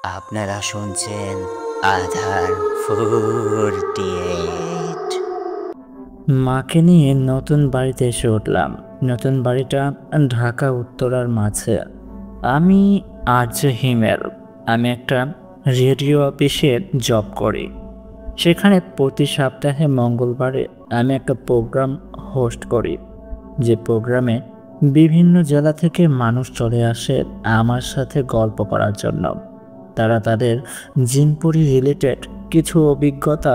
আপনারা শুনছেন আধার 48। মাকে নিয়ে নতুন বাড়িতে এসে উঠলাম। নতুন বাড়িটা ঢাকা উত্তরার মাঝে। আমি আর্য হিমেল। আমি একটা রেডিও অফিসে জব করি। সেখানে প্রতি সপ্তাহে মঙ্গলবারে আমি একটা প্রোগ্রাম হোস্ট করি, যে প্রোগ্রামে বিভিন্ন জেলা থেকে মানুষ চলে আসে আমার সাথে গল্প করার জন্য। তারা তাদের জিনপুরি রিলেটেড কিছু অভিজ্ঞতা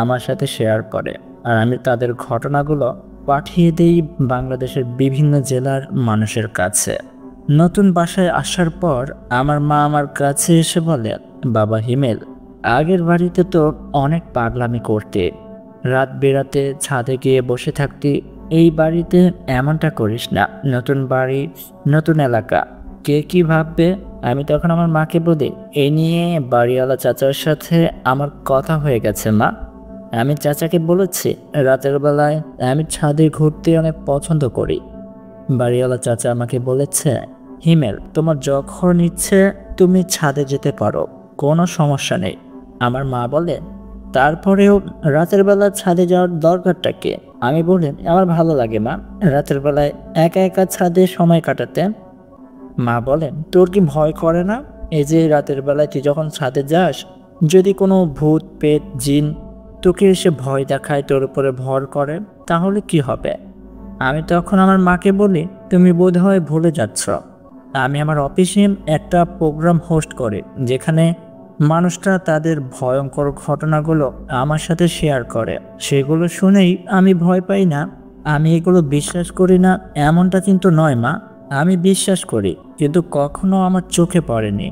আমার সাথে শেয়ার করে, আর আমি তাদের ঘটনাগুলো পাঠিয়ে দিই বাংলাদেশের বিভিন্ন জেলার মানুষের কাছে। নতুন বাসায় আসার পর আমার মা আমার কাছে এসে বলে, বাবা হিমেল, আগের বাড়িতে তো অনেক পাগলামি করতে, রাত বেরাতে ছাদে গিয়ে বসে থাকতি। এই বাড়িতে এমনটা করিস না। নতুন বাড়ি, নতুন এলাকা, কে কি ভাববে। আমি তখন আমার মাকে বলি, এই নিয়ে বাড়িওয়ালা চাচার সাথে আমার কথা হয়ে গেছে মা। আমি চাচাকে বলেছি রাতের বেলায় আমি ছাদে ঘুরতে অনেক পছন্দ করি। বাড়িওয়ালা চাচা আমাকে বলেছে, হিমেল, তোমার যখন ইচ্ছে তুমি ছাদে যেতে পারো, কোনো সমস্যা নেই। আমার মা বলে, তারপরেও রাতের বেলা ছাদে যাওয়ার দরকারটা কি? আমি বলি, আমার ভালো লাগে মা রাতের বেলায় একা একা ছাদে সময় কাটাতে। মা বলেন, তোর কি ভয় করে না? এই যে রাতের বেলায় তুই যখন ছাদে যাস, যদি কোনো ভূত পেট জিন তোকে এসে ভয় দেখায়, তোর উপরে ভর করে, তাহলে কি হবে? আমি তখন আমার মাকে বলি, তুমি বোধহয় ভুলে যাচ্ছ, আমি আমার অফিসে একটা প্রোগ্রাম হোস্ট করি, যেখানে মানুষরা তাদের ভয়ঙ্কর ঘটনাগুলো আমার সাথে শেয়ার করে। সেগুলো শুনেই আমি ভয় পাই না। আমি এগুলো বিশ্বাস করি না এমনটা কিন্তু নয় মা। আমি বিশ্বাস করি, কিন্তু কখনো আমার চোখে পড়েনি।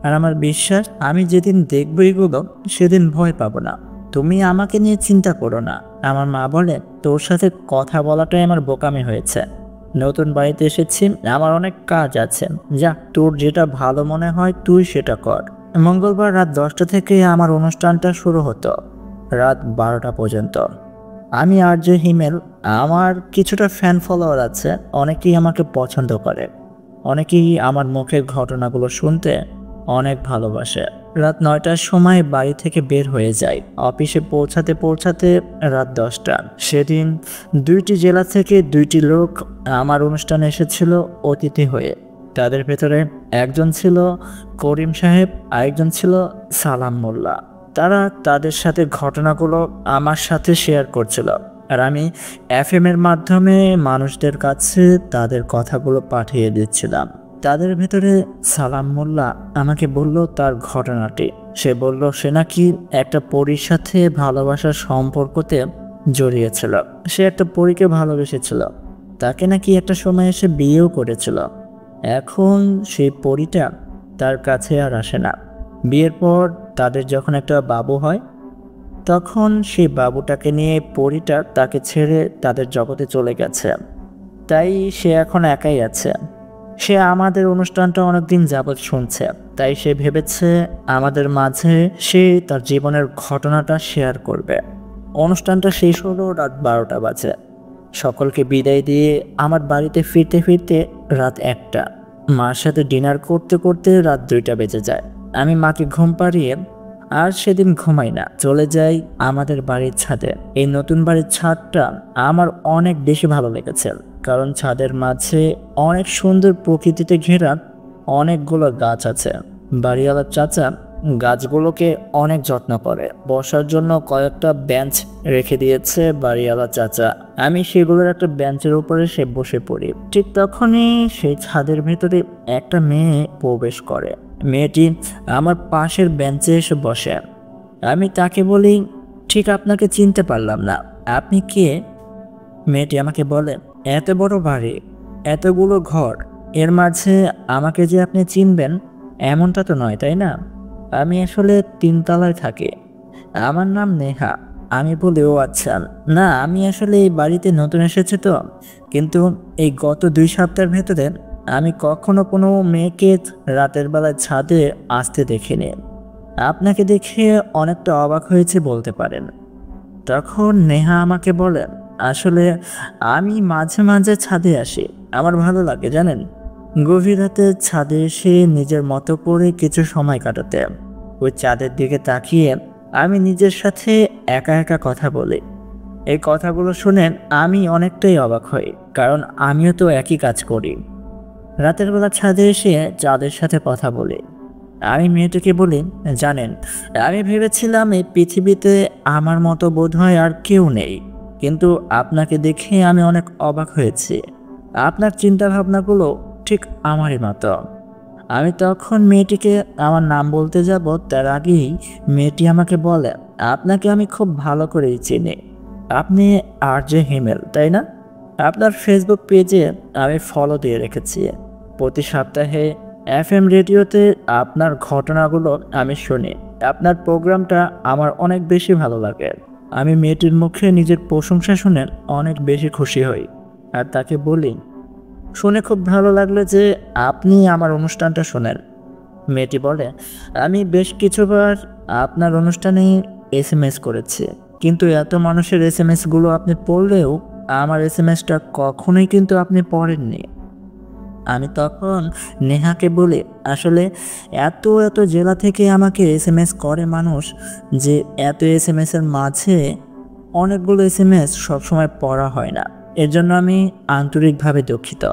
আর আমার বিশ্বাস, আমি যেদিন দেখবো এগুলো, সেদিন ভয় পাবো না। তুমি আমাকে নিয়ে চিন্তা করো না। আমার মা বলে, তোর সাথে কথা বলাটাই আমার বোকামি হয়েছে। নতুন বাড়িতে এসেছি, আমার অনেক কাজ আছে। যা, তোর যেটা ভালো মনে হয় তুই সেটা কর। মঙ্গলবার রাত 10টা থেকে আমার অনুষ্ঠানটা শুরু হতো রাত 12টা পর্যন্ত। আমি আরজে হিমেল। আমার কিছুটা ফ্যান ফলোয়ার আছে, অনেকেই আমাকে পছন্দ করে, অনেকেই আমার মুখের ঘটনাগুলো শুনতে অনেক ভালোবাসে। রাত 9টার সময় বাড়ি থেকে বের হয়ে যাই। অফিসে পৌঁছাতে পৌঁছাতে রাত 10টা। সেদিন 2টি জেলা থেকে 2টি লোক আমার অনুষ্ঠানে এসেছিল অতিথি হয়ে। তাদের ভেতরে একজন ছিল করিম সাহেব, আরেকজন ছিল সালাম মোল্লা। তারা তাদের সাথে ঘটনাগুলো আমার সাথে শেয়ার করছিল, আর আমি এফএম এর মাধ্যমে মানুষদের কাছে তাদের কথাগুলো পাঠিয়ে দিচ্ছিলাম। তাদের ভেতরে সালাম মোল্লা আমাকে বলল তার ঘটনাটি। সে বলল সে নাকি একটা পরীর সাথে ভালোবাসার সম্পর্কতে জড়িয়েছিল। সে একটা পরীকে ভালোবেসেছিল, তাকে নাকি একটা সময় এসে বিয়েও করেছিল। এখন সেই পরীটা তার কাছে আর আসে না। বিয়ের পর তাদের যখন একটা বাবু হয়, তখন সেই বাবুটাকে নিয়ে পরীটা তাকে ছেড়ে তাদের জগতে চলে গেছে। তাই সে এখন একাই আছে। সে আমাদের অনুষ্ঠানটা অনেকদিন যাবৎ শুনছে, তাই সে ভেবেছে আমাদের মাঝে সে তার জীবনের ঘটনাটা শেয়ার করবে। অনুষ্ঠানটা শেষ হলো রাত 12টা বাজে। সকলকে বিদায় দিয়ে আমার বাড়িতে ফিরতে ফিরতে রাত 1টা। মার সাথে ডিনার করতে করতে রাত 2টা বেজে যায়। আমি মাকে ঘুম পাড়িয়ে আর সেদিন ঘুমাই না, চলে যাই আমাদের বাড়ির ছাদে। এই নতুন বাড়ির ছাদটা আমার অনেক বেশি ভালো লেগেছে, কারণ ছাদের মাঝে অনেক সুন্দর প্রকৃতিতে ঘেরা অনেকগুলো গাছ আছে। বাড়িওয়ালা চাচা গাছগুলোকে অনেক যত্ন করে। বসার জন্য কয়েকটা বেঞ্চ রেখে দিয়েছে বাড়িওয়ালা চাচা। আমি সেগুলোর একটা বেঞ্চের উপরে সে বসে পড়ি। ঠিক তখনই সেই ছাদের ভেতরে একটা মেয়ে প্রবেশ করে। মেয়েটি আমার পাশের বেঞ্চে এসে বসে। আমি তাকে বলি, ঠিক আপনাকে চিনতে পারলাম না, আপনি কে? মেয়েটি আমাকে বলে, এত বড় বাড়ি, এতগুলো ঘর, এর মাঝে আমাকে যে আপনি চিনবেন এমনটা তো নয়, তাই না? আমি আসলে 3তলায় থাকি, আমার নাম নেহা। আমি বলি, ও আচ্ছা। না, আমি আসলে এই বাড়িতে নতুন এসেছি তো, কিন্তু এই গত 2 সপ্তাহের ভেতরে আমি কখনো কোনো মেয়েকে রাতের বেলায় ছাদে আসতে দেখিনি। আপনাকে দেখে অনেকটা অবাক হয়েছে বলতে পারেন। তখন নেহা আমাকে বলেন, আসলে আমি মাঝে মাঝে ছাদে আসি, আমার ভালো লাগে জানেন। গভীর রাতে ছাদে এসে নিজের মতো করে কিছু সময় কাটাতে। ওই চাঁদের দিকে তাকিয়ে আমি নিজের সাথে একা একা কথা বলি। এই কথাগুলো শুনে আমি অনেকটাই অবাক হই, কারণ আমিও তো একই কাজ করি। রাতের বেলা ছাদে এসে চাঁদের সাথে কথা বলি। আমি মেয়েটাকে বলি, জানেন, আমি ভেবেছিলাম এই পৃথিবীতে আমার মতো বোধহয় আর কেউ নেই, কিন্তু আপনাকে দেখে আমি অনেক অবাক হয়েছি। আপনার চিন্তা ভাবনাগুলো ঠিক আমারই মতো। আমি তখন মেয়েটিকে আমার নাম বলতে যাব, তার আগেই মেয়েটি আমাকে বলে, আপনাকে আমি খুব ভালো করেই চিনি। আপনি আরজে হিমেল, তাই না? আপনার ফেসবুক পেজে আমি ফলো দিয়ে রেখেছি। প্রতি সপ্তাহে এফএম রেডিওতে আপনার ঘটনাগুলো আমি শুনি। আপনার প্রোগ্রামটা আমার অনেক বেশি ভালো লাগে। আমি মেয়েটির মুখে নিজের প্রশংসা শুনে অনেক বেশি খুশি হই, আর তাকে বলি, শুনে খুব ভালো লাগলো যে আপনি আমার অনুষ্ঠানটা শোনেন। মেয়েটি বলে, আমি বেশ কিছুবার আপনার অনুষ্ঠানে এসএমএস করেছি, কিন্তু এত মানুষের এসএমএসগুলো আপনি পড়লেও আমার এসএমএসটা কখনোই কিন্তু আপনি পড়েননি। আমি তখন নেহাকে বলি, আসলে এত এত জেলা থেকে আমাকে এসএমএস করে মানুষ, যে এত এসএমএসের মাঝে অনেকগুলো এসএমএস সবসময় পড়া হয় না। এর জন্য আমি আন্তরিকভাবে দুঃখিত।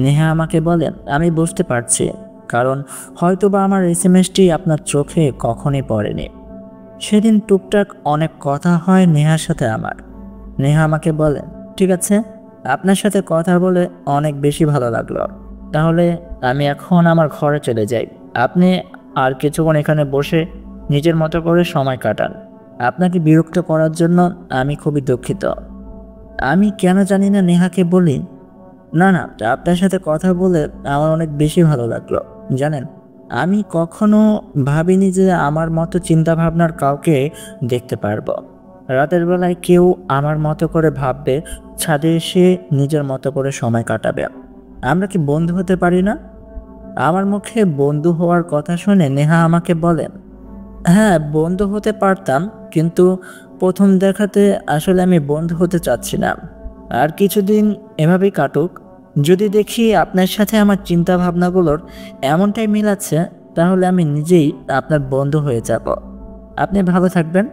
নেহা আমাকে বলেন, আমি বুঝতে পারছি, কারণ হয়তোবা আমার এসএমএসটি আপনার চোখে কখনই পড়েনি। সেদিন টুকটাক অনেক কথা হয় নেহার সাথে আমার। নেহা আমাকে বলেন, ঠিক আছে, আপনার সাথে কথা বলে অনেক বেশি ভালো লাগলো। তাহলে আমি এখন আমার ঘরে চলে যাই। আপনি আর কিছুক্ষণ এখানে বসে নিজের মতো করে সময় কাটান। আপনাকে বিরক্ত করার জন্য আমি খুবই দুঃখিত। আমি কেন জানি না নেহাকে বলি, না না, আপনার সাথে কথা বলে আমার অনেক বেশি ভালো লাগলো। জানেন, আমি কখনো ভাবিনি যে আমার মতো চিন্তা ভাবনার কাউকে দেখতে পারবো। রাতের বেলায় কেউ আমার মতো করে ভাববে, ছাদে এসে নিজের মতো করে সময় কাটাবে। আমরা কি বন্ধু হতে পারি না? আমার মুখে বন্ধু হওয়ার কথা শুনে নেহা আমাকে বলেন, হ্যাঁ, বন্ধু হতে পারতাম, কিন্তু প্রথম দেখাতে আসলে আমি বন্ধু হতে চাচ্ছি না। আর কিছুদিন এভাবেই কাটুক। যদি দেখি আপনার সাথে আমার চিন্তা ভাবনাগুলোর এমনটাই মিল আছে, তাহলে আমি নিজেই আপনার বন্ধু হয়ে যাব। আপনি ভালো থাকবেন।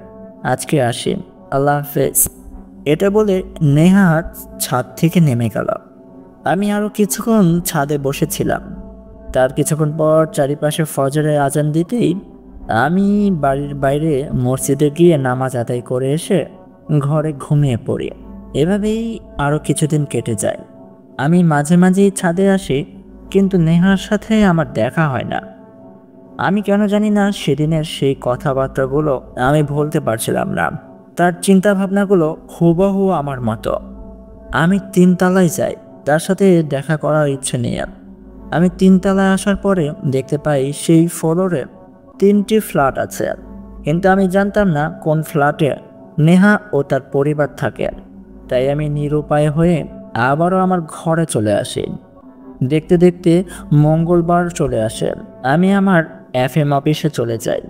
আজকে আসি। আল্লাহ হাফেজ। এটা বলে নেহা ছাদ থেকে নেমে গেল। আমি আরও কিছুক্ষণ ছাদে বসেছিলাম। তার কিছুক্ষণ পর চারিপাশে ফজরের আজান দিতেই আমি বাড়ির বাইরে মসজিদে গিয়ে নামাজ আদায় করে এসে ঘরে ঘুমিয়ে পড়ি। এভাবেই আরও কিছুদিন কেটে যায়। আমি মাঝে মাঝেই ছাদে আসি, কিন্তু নেহার সাথে আমার দেখা হয় না। আমি কেন জানি না সেদিনের সেই কথাবার্তাগুলো আমি ভুলতে পারছিলাম না। তার চিন্তা ভাবনাগুলো হুবহু আমার মতো। আমি 3 তলায় যাই, তার সাথে দেখা করার ইচ্ছে নেই। আমি 3 তলায় আসার পরে দেখতে পাই সেই ফ্লোরে 3টি ফ্ল্যাট আছে, কিন্তু আমি জানতাম না কোন ফ্ল্যাটে নেহা ও তার পরিবার থাকে। তাই আমি নিরুপায় হয়ে আবারও আমার ঘরে চলে আসি। দেখতে দেখতে মঙ্গলবার চলে আসে। আমি আমার এফএম অফিসে চলে যাই।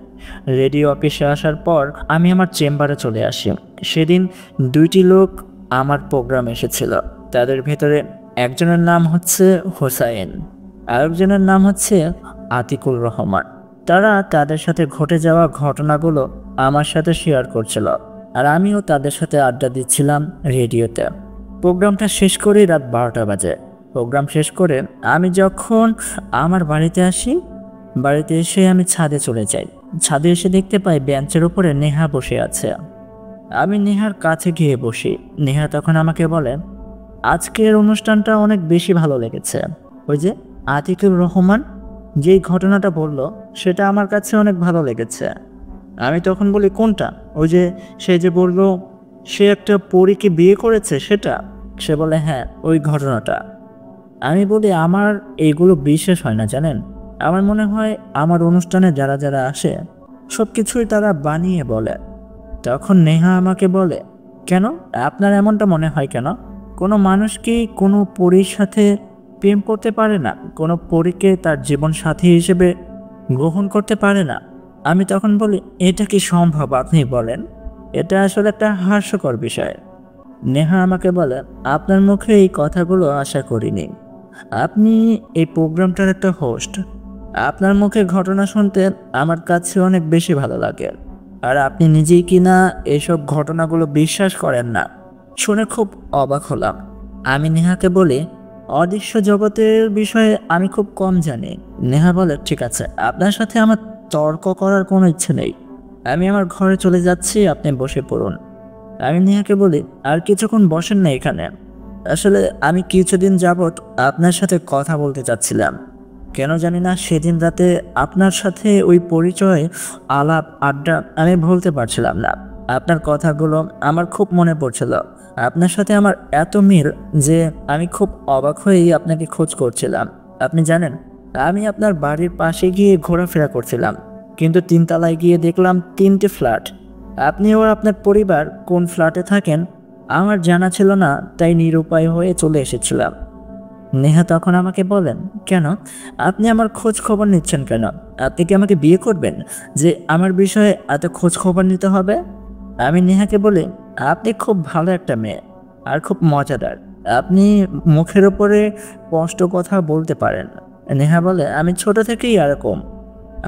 রেডিও অফিসে আসার পর আমি আমার চেম্বারে চলে আসি। সেদিন 2টি লোক আমার প্রোগ্রাম এসেছিল। তাদের ভেতরে একজনের নাম হচ্ছে হোসাইন, আরেকজনের নাম হচ্ছে আতিকুল রহমান। তারা তাদের সাথে ঘটে যাওয়া ঘটনাগুলো আমার সাথে শেয়ার করছিল, আর আমিও তাদের সাথে আড্ডা দিচ্ছিলাম রেডিওতে। প্রোগ্রামটা শেষ করেই রাত 12টা বাজে। প্রোগ্রাম শেষ করে আমি যখন আমার বাড়িতে আসি, বাড়িতে এসে আমি ছাদে চলে যাই। ছাদে এসে দেখতে পাই বেঞ্চের উপরে নেহা বসে আছে। আমি নেহার কাছে গিয়ে বসি। নেহা তখন আমাকে বলে, আজকের অনুষ্ঠানটা অনেক বেশি ভালো লেগেছে। ওই যে আতিকুর রহমান যেই ঘটনাটা বলল, সেটা আমার কাছে অনেক ভালো লেগেছে। আমি তখন বলি, কোনটা? ওই যে সে যে বলল সে একটা পরীকে বিয়ে করেছে, সেটা? সে বলে, হ্যাঁ, ওই ঘটনাটা। আমি বলি, আমার এইগুলো বিশ্বাস হয় না, জানেন। আমার মনে হয় আমার অনুষ্ঠানে যারা যারা আসে সব কিছুই তারা বানিয়ে বলে। তখন নেহা আমাকে বলে, কেন আপনার এমনটা মনে হয় কেন? কোনো মানুষ কি কোনো পরীর সাথে প্রেম করতে পারে না? কোনো পরীকে তার জীবন সাথী হিসেবে গ্রহণ করতে পারে না? আমি তখন বলি, এটা কি সম্ভব আপনি বলেন? এটা আসলে একটা হাস্যকর বিষয়। নেহা আমাকে বলে, আপনার মুখে এই কথাগুলো আশা করিনি। আপনি এই প্রোগ্রামটার একটা হোস্ট। আপনার মুখে ঘটনা শুনতে আমার কাছে অনেক বেশি ভালো লাগে। আর আপনি নিজেই কিনা এইসব ঘটনাগুলো বিশ্বাস করেন না, শুনে খুব অবাক হলাম। আমি নেহাকে বলি, অদৃশ্য জগতের বিষয়ে আমি খুব কম জানি। নেহা বলে, ঠিক আছে, আপনার সাথে আমার তর্ক করার কোনো ইচ্ছে নেই। আমি আমার ঘরে চলে যাচ্ছি, আপনি বসে পড়ুন। আমি নেহাকে বলি, আর কিছুক্ষণ বসেন না এখানে। আসলে আমি কিছুদিন যাবৎ আপনার সাথে কথা বলতে চাচ্ছিলাম। কেন জানি না সেদিন রাতে আপনার সাথে ওই পরিচয়, আলাপ, আড্ডা আমি ভুলতে পারছিলাম না। আপনার কথাগুলো আমার খুব মনে পড়ছিল। আপনার সাথে আমার এত মিল যে আমি খুব অবাক হয়েই আপনাকে খোঁজ করছিলাম। আপনি জানেন, আমি আপনার বাড়ির পাশে গিয়ে ঘোরাফেরা করছিলাম, কিন্তু 3 তলায় গিয়ে দেখলাম 3টে ফ্ল্যাট। আপনি ও আপনার পরিবার কোন ফ্ল্যাটে থাকেন আমার জানা ছিল না, তাই নিরুপায় হয়ে চলে এসেছিলাম। নেহা তখন আমাকে বলেন, কেন আপনি আমার খোঁজ খবর নিচ্ছেন কেন? আপনি কি আমাকে বিয়ে করবেন যে আমার বিষয়ে এত খোঁজ খবর নিতে হবে? আমি নেহাকে বলি, আপনি খুব ভালো একটা মেয়ে আর খুব মজাদার। আপনি মুখের ওপরে স্পষ্ট কথা বলতে পারেন। নেহা বলে, আমি ছোট থেকেই এরকম।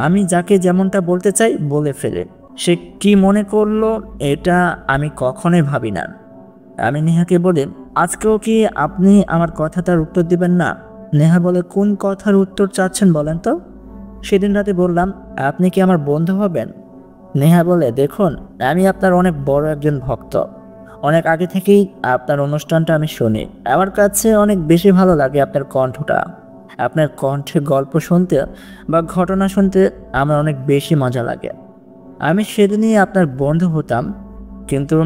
আমি যাকে যেমনটা বলতে চাই বলে ফেলে। সে কি মনে করলো এটা আমি কখনোই ভাবি না। আমি নেহাকে বলি, আজকেও কি আপনি আমার কথাটার উত্তর দিবেন না? নেহা বলে, কোন কথার উত্তর চাচ্ছেন বলেন তো? সেদিন রাতে বললাম, আপনি কি আমার বন্ধু হবেন? নেহা বলে, দেখুন, আমি আপনার অনেক বড় একজন ভক্ত। অনেক আগে থেকেই আপনার অনুষ্ঠানটা আমি শুনি। আমার কাছে অনেক বেশি ভালো লাগে আপনার কণ্ঠটা। আপনার কণ্ঠে গল্প শুনতে বা ঘটনা শুনতে আমার অনেক বেশি মজা লাগে। আমি সেদিনই আপনার বন্ধু হতাম, কিন্তু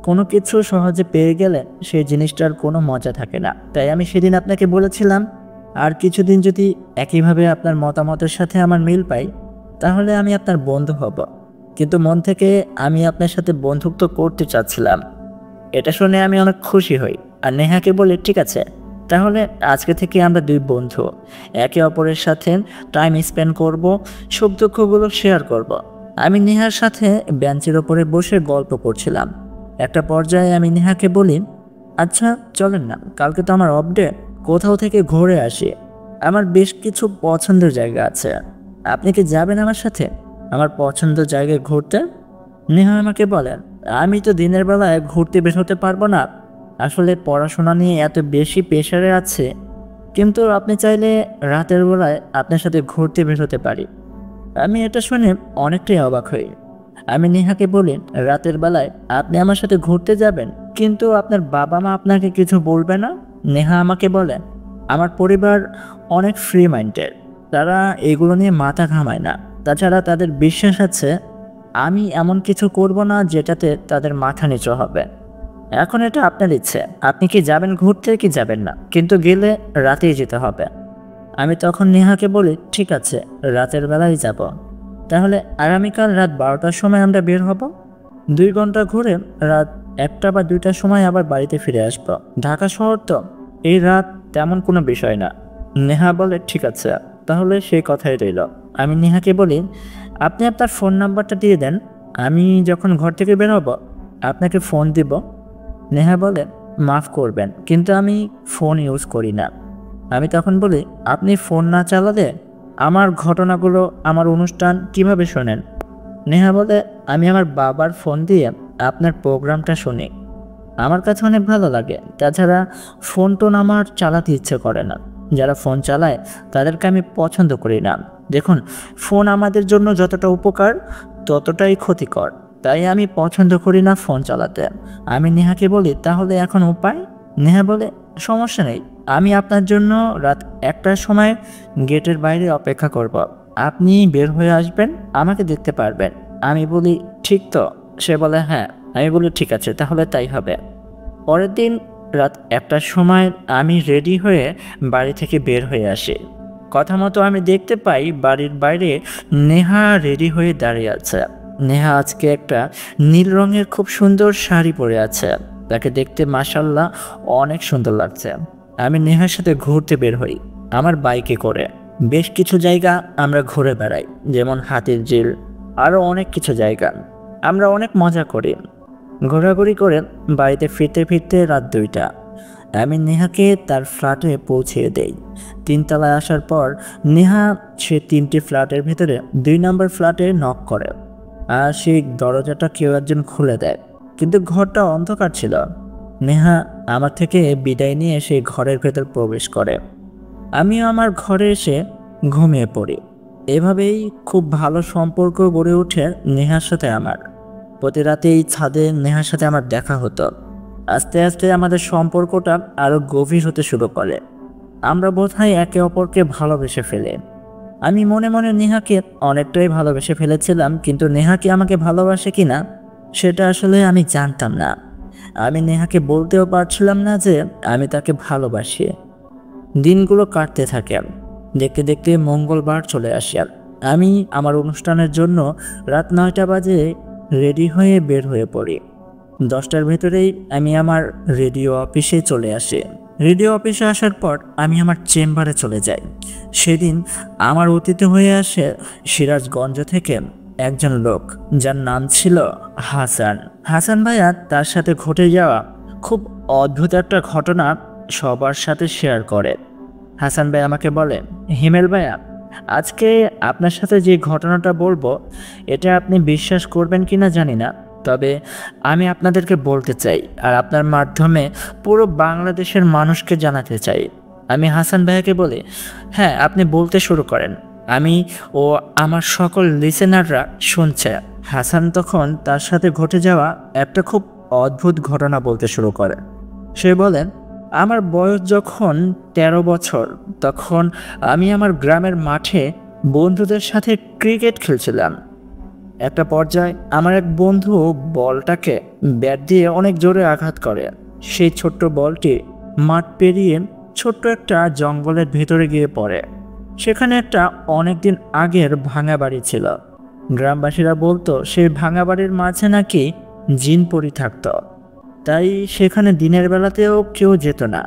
কোনো কিছু সহজে পেয়ে গেলে সেই জিনিসটার কোনো মজা থাকে না। তাই আমি সেদিন আপনাকে বলেছিলাম, আর কিছুদিন যদি একইভাবে আপনার মতামতের সাথে আমার মিল পাই তাহলে আমি আপনার বন্ধু হব। কিন্তু মন থেকে আমি আপনার সাথে বন্ধুত্ব করতে চাচ্ছিলাম। এটা শুনে আমি অনেক খুশি হই আর নেহাকে বলি, ঠিক আছে, তাহলে আজকে থেকে আমরা 2 বন্ধু। একে অপরের সাথে টাইম স্পেন্ড করব, সুখ দুঃখগুলো শেয়ার করব। আমি নেহার সাথে বেঞ্চের ওপরে বসে গল্প করছিলাম। একটা পর্যায়ে আমি নেহাকে বলি, আচ্ছা চলেন না, কালকে তো আমার অফ ডে, কোথাও থেকে ঘুরে আসি। আমার বেশ কিছু পছন্দের জায়গা আছে। আপনি কি যাবেন আমার সাথে আমার পছন্দের জায়গায় ঘুরতে? নেহা আমাকে বলেন, আমি তো দিনের বেলায় ঘুরতে বের হতে পারবো না। আসলে পড়াশোনা নিয়ে এত বেশি প্রেশারে আছে, কিন্তু আপনি চাইলে রাতের বেলায় আপনার সাথে ঘুরতে বের হতে পারি। আমি এটা শুনে অনেকটাই অবাক হই। আমি নেহাকে বলি, রাতের বেলায় আপনি আমার সাথে ঘুরতে যাবেন, কিন্তু আপনার বাবা মা আপনাকে কিছু বলবে না? নেহা আমাকে বলে, আমার পরিবার অনেক ফ্রি মাইন্ডেড, তারা এগুলো নিয়ে মাথা ঘামায় না। তাছাড়া তাদের বিশ্বাস আছে আমি এমন কিছু করব না যেটাতে তাদের মাথা নিচু হবে। এখন এটা আপনার ইচ্ছে, আপনি কি যাবেন ঘুরতে কি যাবেন না, কিন্তু গেলে রাতেই যেতে হবে। আমি তখন নেহাকে বলি, ঠিক আছে, রাতের বেলায় যাব। তাহলে আগামীকাল রাত 12টার সময় আমরা বের হব। 2 ঘন্টা ঘুরে রাত 1টা বা 2টার সময় আবার বাড়িতে ফিরে আসব। ঢাকা শহর তো, এই রাত তেমন কোনো বিষয় না। নেহা বলে, ঠিক আছে, তাহলে সেই কথাই রইল। আমি নেহাকে বলি, আপনি আপনার ফোন নাম্বারটা দিয়ে দেন, আমি যখন ঘর থেকে বের হব আপনাকে ফোন দিব। নেহা বলে, মাফ করবেন, কিন্তু আমি ফোন ইউজ করি না। আমি তখন বলি, আপনি ফোন না চালালে আমার ঘটনাগুলো, আমার অনুষ্ঠান কিভাবে শোনেন? নেহা বলে, আমি আমার বাবার ফোন দিয়ে আপনার প্রোগ্রামটা শুনি। আমার কাছে অনেক ভালো লাগে। তাছাড়া ফোন টোন আমার চালাতে ইচ্ছে করে না। যারা ফোন চালায় তাদেরকে আমি পছন্দ করি না। দেখুন, ফোন আমাদের জন্য যতটা উপকার ততটাই ক্ষতিকর, তাই আমি পছন্দ করি না ফোন চালাতে। আমি নেহাকে বলি, তাহলে এখন উপায়? নেহা বলে, সমস্যা নেই, আমি আপনার জন্য রাত 1টার সময় গেটের বাইরে অপেক্ষা করব। আপনি বের হয়ে আসবেন, আমাকে দেখতে পারবেন। আমি বলি, ঠিক তো? সে বলে, হ্যাঁ। আমি বলি, ঠিক আছে, তাহলে তাই হবে। পরের দিন রাত 1টার সময় আমি রেডি হয়ে বাড়ি থেকে বের হয়ে আসি। কথা মতো আমি দেখতে পাই বাড়ির বাইরে নেহা রেডি হয়ে দাঁড়িয়ে আছে। নেহা আজকে একটা নীল রঙের খুব সুন্দর শাড়ি পরে আছে। তাকে দেখতে মাশাআল্লাহ অনেক সুন্দর লাগছে। আমি নেহার সাথে ঘুরতে বের হই আমার বাইকে করে। বেশ কিছু জায়গা আমরা ঘুরে বেড়াই, যেমন হাতির ঝিল, আরও অনেক কিছু জায়গা। আমরা অনেক মজা করি। ঘোরাঘুরি করে বাড়িতে ফিরতে ফিরতে রাত 2টা। আমি নেহাকে তার ফ্ল্যাটে পৌঁছে দেই। 3 তলায় আসার পর নেহা সে 3টি ফ্ল্যাটের ভিতরে 2 নম্বর ফ্ল্যাটে নক করে, আর সেই দরজাটা কেউ একজন খুলে দেয়, কিন্তু ঘরটা অন্ধকার ছিল। নেহা আমার থেকে বিদায় নিয়ে সেই ঘরের ভেতর প্রবেশ করে। আমিও আমার ঘরে এসে ঘুমিয়ে পড়ি। এভাবেই খুব ভালো সম্পর্ক গড়ে ওঠে নেহার সাথে আমার। প্রতি রাতেই ছাদে নেহার সাথে আমার দেখা হতো। আস্তে আস্তে আমাদের সম্পর্কটা আরও গভীর হতে শুরু করে। আমরা বোধহয় একে অপরকে ভালোবেসে ফেলে। আমি মনে মনে নেহাকে অনেকটাই ভালোবেসে ফেলেছিলাম, কিন্তু নেহা কি আমাকে ভালোবাসে কিনা সেটা আসলে আমি জানতাম না। আমি নেহাকে বলতেও পারছিলাম না যে আমি তাকে ভালোবাসি। দিনগুলো কাটতে থাকে। দেখতে দেখতে মঙ্গলবার চলে আসে। আমি আমার অনুষ্ঠানের জন্য রাত 9টা বাজে রেডি হয়ে বের হয়ে পড়ি। 10টার ভেতরেই আমি আমার রেডিও অফিসে চলে আসি। রেডিও অফিসে আসার পর আমি আমার চেম্বারে চলে যাই। সেদিন আমার অতিথি হয়ে আসে সিরাজগঞ্জ থেকে একজন লোক, যার নাম ছিল হাসান। হাসান ভাইয়া তার সাথে ঘটে যাওয়া খুব অদ্ভুত একটা ঘটনা সবার সাথে শেয়ার করে। হাসান ভাই আমাকে বলে, হিমেল ভাইয়া, আজকে আপনার সাথে যে ঘটনাটা বলবো এটা আপনি বিশ্বাস করবেন কিনা জানি না, তবে আমি আপনাদেরকে বলতে চাই আর আপনার মাধ্যমে পুরো বাংলাদেশের মানুষকে জানাতে চাই। আমি হাসান ভাইয়াকে বলি, হ্যাঁ আপনি বলতে শুরু করেন, আমি ও আমার সকল লিসেনাররা শুনছে। হাসান তখন তার সাথে ঘটে যাওয়া একটা খুব অদ্ভুত ঘটনা বলতে শুরু করে। সে বলেন, আমার বয়স যখন 13 বছর, তখন আমি আমার গ্রামের মাঠে বন্ধুদের সাথে ক্রিকেট খেলছিলাম। একটা পর্যায়ে আমার এক বন্ধু বলটাকে ব্যাট দিয়ে অনেক জোরে আঘাত করে। সেই ছোট্ট বলটি মাঠ পেরিয়ে ছোট্ট একটা জঙ্গলের ভেতরে গিয়ে পড়ে। সেখানে একটা অনেকদিন আগের ভাঙা বাড়ি ছিল। গ্রামবাসীরা বলতো সেই ভাঙা বাড়ির মাঝে নাকি জিন পরি থাকতো, তাই সেখানে দিনের বেলাতেও কেউ যেত না।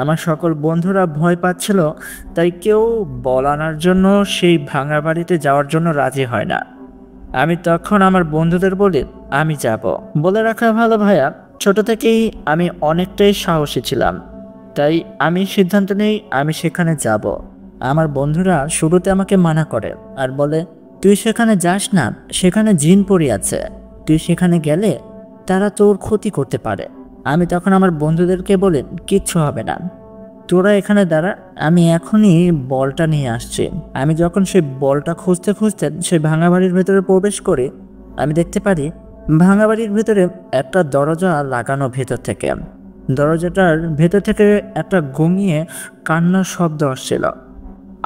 আমার সকল বন্ধুরা ভয় পাচ্ছিল, তাই কেউ বল আনার জন্য সেই ভাঙা বাড়িতে যাওয়ার জন্য রাজি হয় না। আমি তখন আমার বন্ধুদের বলি, আমি যাব। বলে রাখা ভালো ভাইয়া, ছোট থেকেই আমি অনেকটাই সাহসী ছিলাম, তাই আমি সিদ্ধান্ত নেই আমি সেখানে যাব। আমার বন্ধুরা শুরুতে আমাকে মানা করে আর বলে, তুই সেখানে যাস না, সেখানে জিন পরি আছে, তুই সেখানে গেলে তারা তোর ক্ষতি করতে পারে। আমি তখন আমার বন্ধুদেরকে বলি, কিচ্ছু হবে না, তোরা এখানে দাঁড়া, আমি এখনই বলটা নিয়ে আসছি। আমি যখন সেই বলটা খুঁজতে খুঁজতে সেই ভাঙা বাড়ির ভেতরে প্রবেশ করি, আমি দেখতে পারি ভাঙা বাড়ির ভেতরে একটা দরজা লাগানো। ভেতর থেকে দরজাটার ভেতর থেকে একটা গঙিয়ে কান্নার শব্দ আসছিল।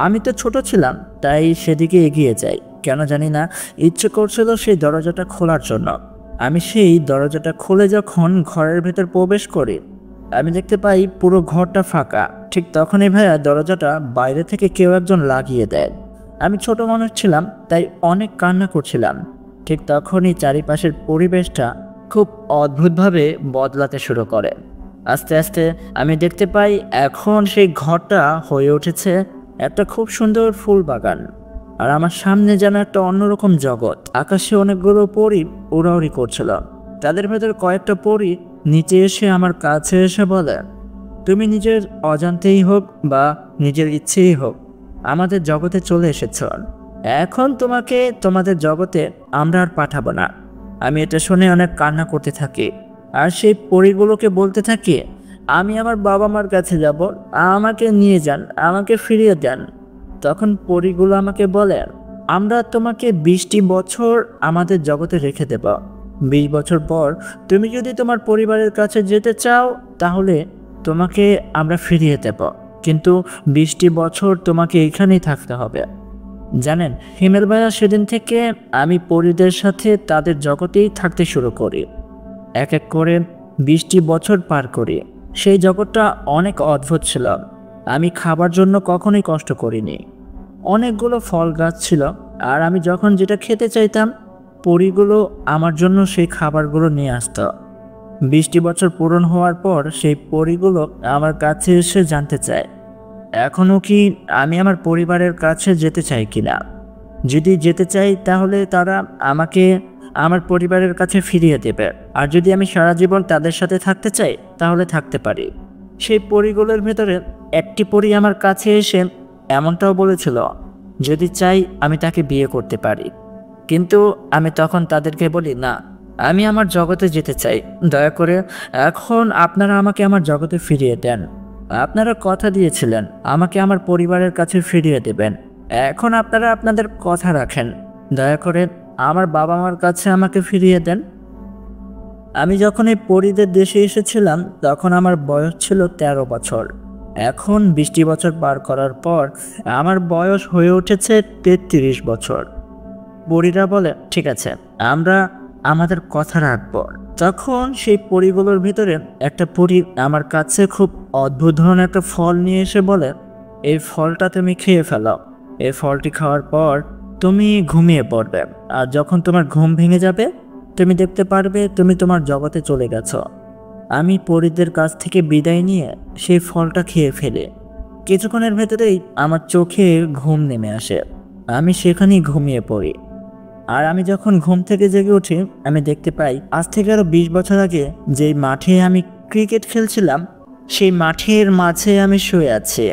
আমি তো ছোট ছিলাম, তাই সেদিকে এগিয়ে যাই। কেন জানি না ইচ্ছে করছিল সেই দরজাটা খোলার জন্য। আমি সেই দরজাটা খুলে যখন ঘরের ভেতর প্রবেশ করি, আমি দেখতে পাই পুরো ঘরটা ফাঁকা। ঠিক তখনই ভাইয়া দরজাটা বাইরে থেকে কেউ একজন লাগিয়ে দেয়। আমি ছোট মানুষ ছিলাম, তাই অনেক কান্না করছিলাম। ঠিক তখনই চারিপাশের পরিবেশটা খুব অদ্ভুতভাবে বদলাতে শুরু করে। আস্তে আস্তে আমি দেখতে পাই এখন সেই ঘরটা হয়ে উঠেছে একটা খুব সুন্দর ফুল বাগান, আর আমার সামনে যেন একটা অন্যরকম জগৎ। আকাশে অনেকগুলো পরী উড়াউড়ি করছিল। তাদের ভেতর কয়েকটা পরী নিচে এসে আমার কাছে এসে বলে, তুমি নিজের অজান্তেই হোক বা নিজের ইচ্ছেই হোক আমাদের জগতে চলে এসেছ, এখন তোমাকে তোমাদের জগতে আমরা আর পাঠাবো না। আমি এটা শুনে অনেক কান্না করতে থাকি, আর সেই পরীগুলোকে বলতে থাকি, আমি আমার বাবা মার কাছে যাব, আমাকে নিয়ে যান, আমাকে ফিরিয়ে দেন। তখন পরীগুলো আমাকে বলে, আমরা তোমাকে 20টি বছর আমাদের জগতে রেখে দেব। 20 বছর পর তুমি যদি তোমার পরিবারের কাছে যেতে চাও তাহলে তোমাকে আমরা ফিরিয়ে দেব, কিন্তু 20টি বছর তোমাকে এখানেই থাকতে হবে। জানেন হিমেল ভাইয়া, সেদিন থেকে আমি পরীদের সাথে তাদের জগতেই থাকতে শুরু করি। এক এক করে 20টি বছর পার করি। সেই জগৎটা অনেক অদ্ভুত ছিল। আমি খাবার জন্য কখনোই কষ্ট করিনি। অনেকগুলো ফল গাছ ছিল, আর আমি যখন যেটা খেতে চাইতাম পরীগুলো আমার জন্য সেই খাবারগুলো নিয়ে আসতো। 20টি বছর পূরণ হওয়ার পর সেই পরীগুলো আমার কাছে এসে জানতে চায় এখনও কি আমি আমার পরিবারের কাছে যেতে চাই কিনা। যদি যেতে চাই তাহলে তারা আমাকে আমার পরিবারের কাছে ফিরিয়ে দেবে, আর যদি আমি সারা জীবন তাদের সাথে থাকতে চাই তাহলে থাকতে পারি। সেই পরীগুলোর ভেতরে একটি পরী আমার কাছে এসে এমনটাও বলেছিল, যদি চাই আমি তাকে বিয়ে করতে পারি। কিন্তু আমি তখন তাদেরকে বলি, না, আমি আমার জগতে যেতে চাই, দয়া করে এখন আপনারা আমাকে আমার জগতে ফিরিয়ে দেন। আপনারা কথা দিয়েছিলেন আমাকে আমার পরিবারের কাছে ফিরিয়ে দেবেন, এখন আপনারা আপনাদের কথা রাখেন, দয়া করে আমার বাবা মার কাছে আমাকে ফিরিয়ে দেন। আমি যখন এই পরীদের দেশে এসেছিলাম তখন আমার বয়স ছিল 13 বছর। এখন 20 বছর পার করার পর আমার বয়স হয়ে উঠেছে 33 বছর। পরীরা বলে, ঠিক আছে, আমরা আমাদের কথা রাখব। তখন সেই পরীগুলোর ভিতরে একটা পরী আমার কাছে খুব অদ্ভুত ধরনের একটা ফল নিয়ে এসে বলে, এই ফলটা তুমি খেয়ে ফেলো। এই ফলটি খাওয়ার পর তুমি ঘুমিয়ে পড়বে, আর যখন তোমার ঘুম ভেঙে যাবে তুমি দেখতে পারবে তুমি তোমার জগতে চলে গেছো। আমি পরীদের কাছ থেকে বিদায় নিয়ে সেই ফলটা খেয়ে ফেলে কিছুক্ষণের ভেতরেই আমার চোখে ঘুম নেমে আসে। আমি সেখানেই ঘুমিয়ে পড়ি। আর আমি যখন ঘুম থেকে জেগে উঠি আমি দেখতে পাই আজ থেকে আরো 20 বছর আগে যেই মাঠে আমি ক্রিকেট খেলছিলাম সেই মাঠের মাঝে আমি শুয়ে আছি।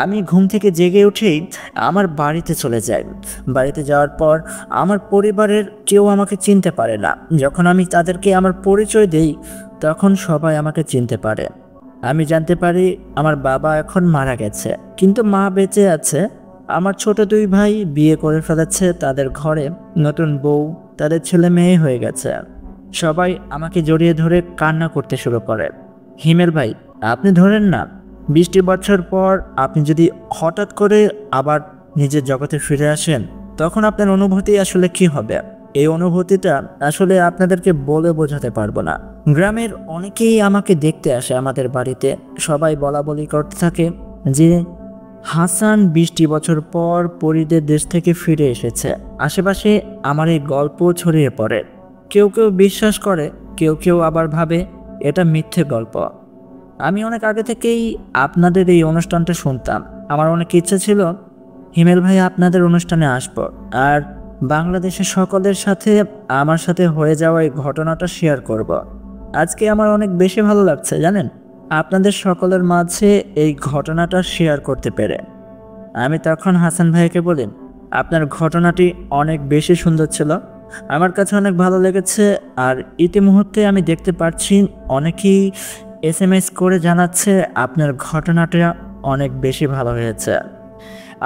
আমি ঘুম থেকে জেগে উঠেই আমার বাড়িতে চলে যাই। বাড়িতে যাওয়ার পর আমার পরিবারের কেউ আমাকে চিনতে পারে না। যখন আমি তাদেরকে আমার পরিচয় দেই তখন সবাই আমাকে চিনতে পারে। আমি জানতে পারি আমার বাবা এখন মারা গেছে, কিন্তু মা বেঁচে আছে। আমার ছোট 2 ভাই বিয়ে করে ফেলেছে, তাদের ঘরে নতুন বউ, তাদের ছেলে মেয়ে হয়ে গেছে। সবাই আমাকে জড়িয়ে ধরে কান্না করতে শুরু করে। হিমেল ভাই, আপনি ধরেন না, 20 বছর পর আপনি যদি হঠাৎ করে আবার নিজের জগতে ফিরে আসেন তখন আপনার অনুভূতি আসলে কি হবে? এই অনুভূতিটা আসলে আপনাদেরকে বলে বোঝাতে পারবো না। গ্রামের অনেকেই আমাকে দেখতে আসে আমাদের বাড়িতে। সবাই বলা বলি করতে থাকে যে হাসান 20 বছর পর পরীদের দেশ থেকে ফিরে এসেছে। আশেপাশে আমার এই গল্প ছড়িয়ে পড়ে। কেউ কেউ বিশ্বাস করে, কেউ কেউ আবার ভাবে এটা মিথ্যে গল্প। আমি অনেক আগে থেকেই আপনাদের এই অনুষ্ঠানটা শুনতাম। আমার অনেক ইচ্ছা ছিল হিমেল ভাই আপনাদের অনুষ্ঠানে আসব আর বাংলাদেশের সকলের সাথে আমার সাথে হয়ে যাওয়া এই ঘটনাটা শেয়ার করব। আজকে আমার অনেক বেশি ভালো লাগছে জানেন, আপনাদের সকলের মাঝে এই ঘটনাটা শেয়ার করতে পেরে। আমি তখন হাসান ভাইকে বলি, আপনার ঘটনাটি অনেক বেশি সুন্দর ছিল, আমার কাছে অনেক ভালো লেগেছে। আর ইতিমুহূর্তে আমি দেখতে পাচ্ছি অনেকেই SMS করে জানাচ্ছে আপনার ঘটনাটা অনেক বেশি ভালো হয়েছে।